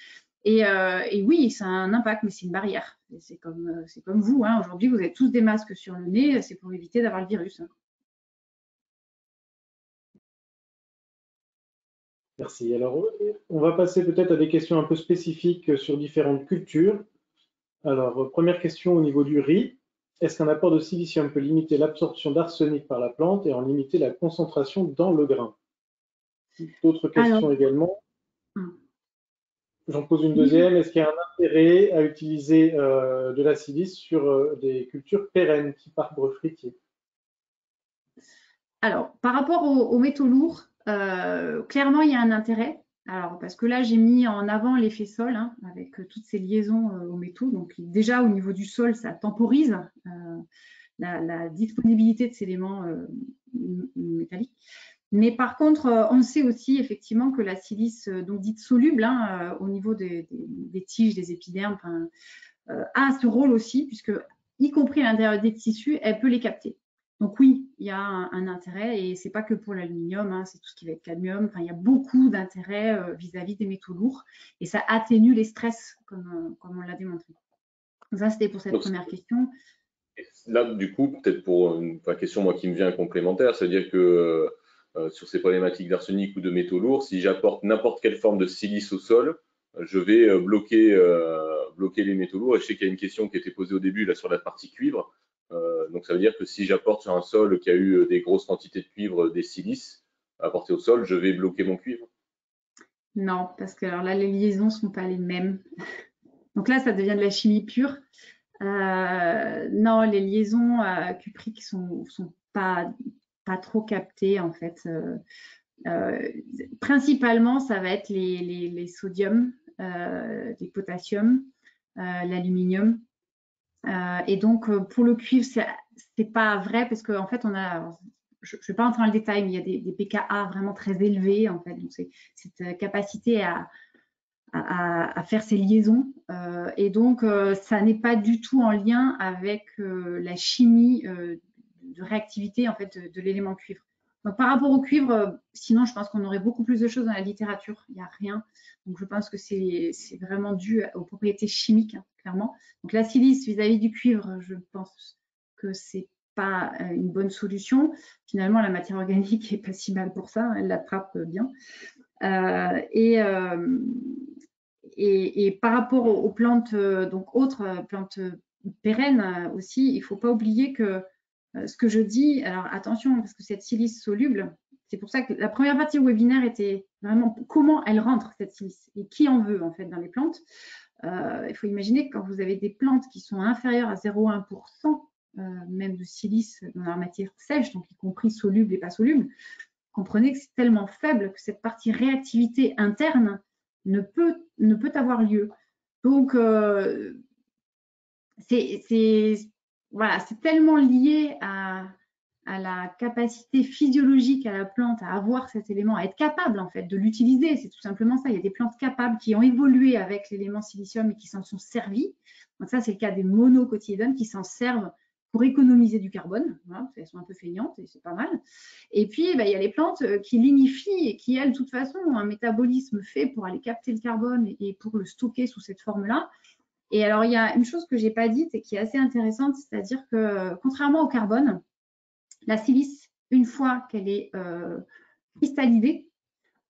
Et oui, ça a un impact, mais c'est une barrière. C'est comme vous, aujourd'hui, vous avez tous des masques sur le nez, c'est pour éviter d'avoir le virus. Merci. Alors, on va passer peut-être à des questions un peu spécifiques sur différentes cultures. Alors, première question au niveau du riz. Est-ce qu'un apport de silicium peut limiter l'absorption d'arsenic par la plante et en limiter la concentration dans le grain? D'autres questions également. J'en pose une deuxième. Est-ce qu'il y a un intérêt à utiliser de la silice sur des cultures pérennes, type arbre fruitier? Alors, par rapport aux métaux lourds, clairement, il y a un intérêt. Alors, parce que là, j'ai mis en avant l'effet sol avec toutes ces liaisons aux métaux. Donc, déjà, au niveau du sol, ça temporise la disponibilité de ces éléments métalliques. Mais par contre, on sait aussi effectivement que la silice, donc dite soluble, au niveau des tiges, des épidermes, a ce rôle aussi, puisque, y compris à l'intérieur des tissus, elle peut les capter. Donc oui, il y a un intérêt, et c'est pas que pour l'aluminium, c'est tout ce qui va être cadmium. Enfin, il y a beaucoup d'intérêt vis-à-vis des métaux lourds, et ça atténue les stress, comme on l'a démontré. Donc ça, c'était pour cette première question. Là, du coup, peut-être pour une question moi qui me vient complémentaire, c'est-à-dire que sur ces problématiques d'arsenic ou de métaux lourds, si j'apporte n'importe quelle forme de silice au sol, je vais bloquer les métaux lourds. Et je sais qu'il y a une question qui a été posée au début là sur la partie cuivre. Donc ça veut dire que si j'apporte sur un sol qui a eu des grosses quantités de cuivre, des silices apportées au sol, je vais bloquer mon cuivre? Non, parce que alors là, les liaisons ne sont pas les mêmes. Donc là, ça devient de la chimie pure. Non, les liaisons cupriques sont pas trop captées en fait. Principalement, ça va être les sodiums, les potassiums, l'aluminium. Et donc, pour le cuivre, c'est pas vrai parce qu'en fait, je ne vais pas entrer dans le détail, mais il y a des pKa vraiment très élevés en fait. Donc, c'est cette capacité à faire ces liaisons. Et donc, ça n'est pas du tout en lien avec la chimie de réactivité en fait, de l'élément cuivre. Donc, par rapport au cuivre, sinon, je pense qu'on aurait beaucoup plus de choses dans la littérature. Il n'y a rien. Donc, je pense que c'est vraiment dû aux propriétés chimiques, clairement. Donc, la silice vis-à-vis du cuivre, je pense que c'est pas une bonne solution. Finalement, la matière organique est pas si mal pour ça. Elle l'attrape bien. Et par rapport aux plantes, donc autres plantes pérennes aussi, il ne faut pas oublier que ce que je dis, alors attention, parce que cette silice soluble, c'est pour ça que la première partie du webinaire était vraiment comment elle rentre, cette silice, et qui en veut en fait dans les plantes. Il faut imaginer que quand vous avez des plantes qui sont inférieures à 0,1%, même de silice dans la matière sèche, donc y compris soluble et pas soluble, comprenez que c'est tellement faible que cette partie réactivité interne ne peut avoir lieu. Donc, voilà, c'est tellement lié à la capacité physiologique à la plante à avoir cet élément, à être capable en fait de l'utiliser. C'est tout simplement ça. Il y a des plantes capables qui ont évolué avec l'élément silicium et qui s'en sont servis. Donc ça, c'est le cas des monocotylédones qui s'en servent pour économiser du carbone. Voilà, elles sont un peu feignantes et c'est pas mal. Et puis, il y a les plantes qui lignifient et qui, elles, de toute façon, ont un métabolisme fait pour aller capter le carbone et pour le stocker sous cette forme-là. Et alors, il y a une chose que je n'ai pas dite et qui est assez intéressante, c'est-à-dire que, contrairement au carbone, la silice, une fois qu'elle est cristallisée,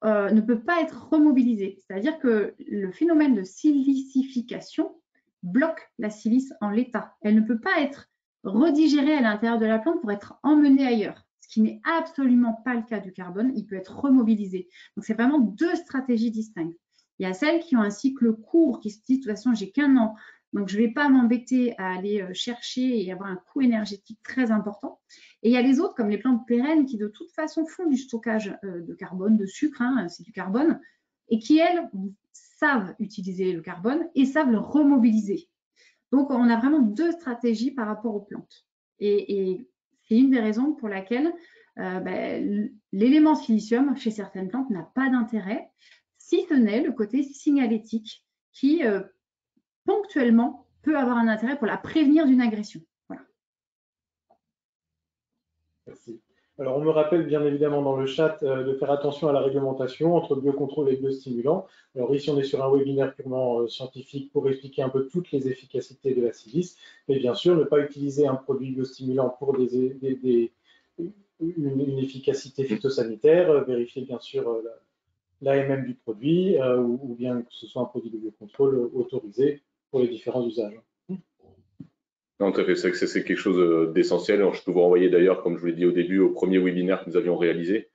ne peut pas être remobilisée. C'est-à-dire que le phénomène de silicification bloque la silice en l'état. Elle ne peut pas être redigérée à l'intérieur de la plante pour être emmenée ailleurs, ce qui n'est absolument pas le cas du carbone. Il peut être remobilisé. Donc, c'est vraiment deux stratégies distinctes. Il y a celles qui ont un cycle court, qui se disent, de toute façon, j'ai qu'un an, donc je ne vais pas m'embêter à aller chercher et avoir un coût énergétique très important. Et il y a les autres, comme les plantes pérennes, qui de toute façon font du stockage de carbone, de sucre, hein, c'est du carbone, et qui, elles, savent utiliser le carbone et savent le remobiliser. Donc, on a vraiment deux stratégies par rapport aux plantes. Et c'est une des raisons pour laquelle l'élément silicium, chez certaines plantes, n'a pas d'intérêt, si ce n'est le côté signalétique qui, ponctuellement, peut avoir un intérêt pour la prévenir d'une agression. Voilà. Merci. Alors, on me rappelle bien évidemment dans le chat de faire attention à la réglementation entre biocontrôle et biostimulant. Alors ici, on est sur un webinaire purement scientifique pour expliquer un peu toutes les efficacités de la silice. Mais bien sûr, ne pas utiliser un produit biostimulant pour une efficacité phytosanitaire. Vérifier bien sûr l'AMM du produit ou bien que ce soit un produit de biocontrôle autorisé pour les différents usages. Non, tout à fait, c'est quelque chose d'essentiel. Je peux vous renvoyer d'ailleurs, comme je vous l'ai dit au début, au premier webinaire que nous avions réalisé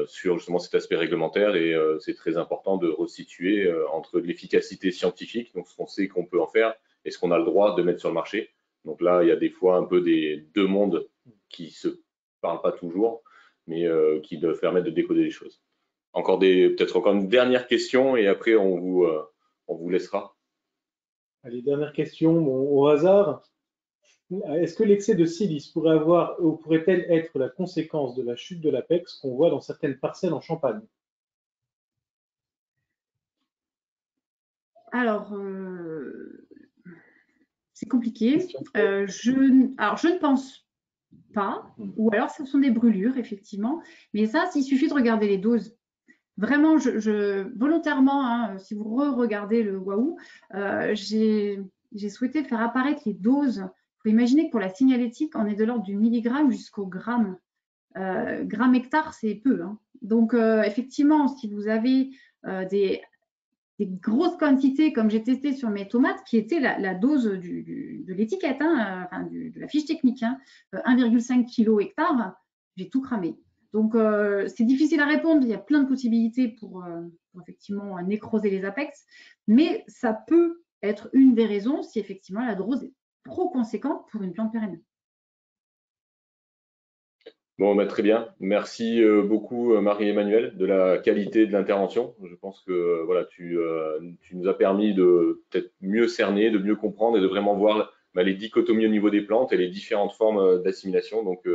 sur justement cet aspect réglementaire, et c'est très important de resituer entre l'efficacité scientifique, donc ce qu'on sait qu'on peut en faire, et ce qu'on a le droit de mettre sur le marché. Donc là, il y a des fois un peu des deux mondes qui se parlent pas toujours, mais qui doivent permettre de décoder les choses. Peut-être encore une dernière question, et après on vous laissera. Allez, dernière question, bon, au hasard. Est-ce que l'excès de silice pourrait-elle être la conséquence de la chute de l'APEX qu'on voit dans certaines parcelles en Champagne? Alors, c'est compliqué. Je ne pense pas, ou alors ce sont des brûlures, effectivement. Mais ça, il suffit de regarder les doses. Vraiment, volontairement, hein, si vous re-regardez le Wahoo, j'ai souhaité faire apparaître les doses. Il faut imaginer que pour la signalétique, on est de l'ordre du milligramme jusqu'au gramme. Gramme hectare, c'est peu. Hein. Donc, effectivement, si vous avez des grosses quantités, comme j'ai testé sur mes tomates, qui était la dose de l'étiquette, hein, enfin, de la fiche technique, hein, 1,5 kg hectare, j'ai tout cramé. Donc, c'est difficile à répondre. Il y a plein de possibilités pour effectivement nécroser les apex, mais ça peut être une des raisons si effectivement la dose est trop conséquente pour une plante pérenne. Bon, très bien. Merci beaucoup, Marie-Emmanuelle, de la qualité de l'intervention. Je pense que voilà, tu nous as permis de peut-être mieux cerner, de mieux comprendre et de vraiment voir les dichotomies au niveau des plantes et les différentes formes d'assimilation. Donc,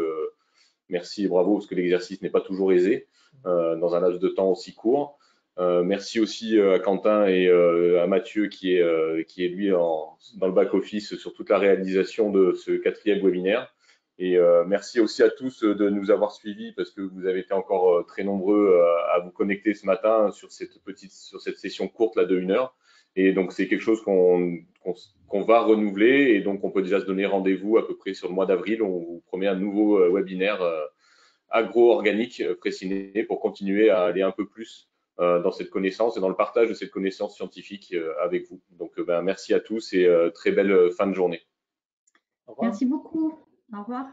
merci et bravo, parce que l'exercice n'est pas toujours aisé dans un laps de temps aussi court. Merci aussi à Quentin et à Mathieu qui est lui dans le back-office sur toute la réalisation de ce 4e webinaire. Et merci aussi à tous de nous avoir suivis parce que vous avez été encore très nombreux à vous connecter ce matin sur cette session courte là de 1 heure. Et donc c'est quelque chose qu'on va renouveler et donc on peut déjà se donner rendez-vous à peu près sur le mois d'avril. On vous promet un nouveau webinaire agro-organique Fraissinet pour continuer à aller un peu plus dans cette connaissance et dans le partage de cette connaissance scientifique avec vous. Donc, merci à tous et très belle fin de journée. Merci beaucoup. Au revoir.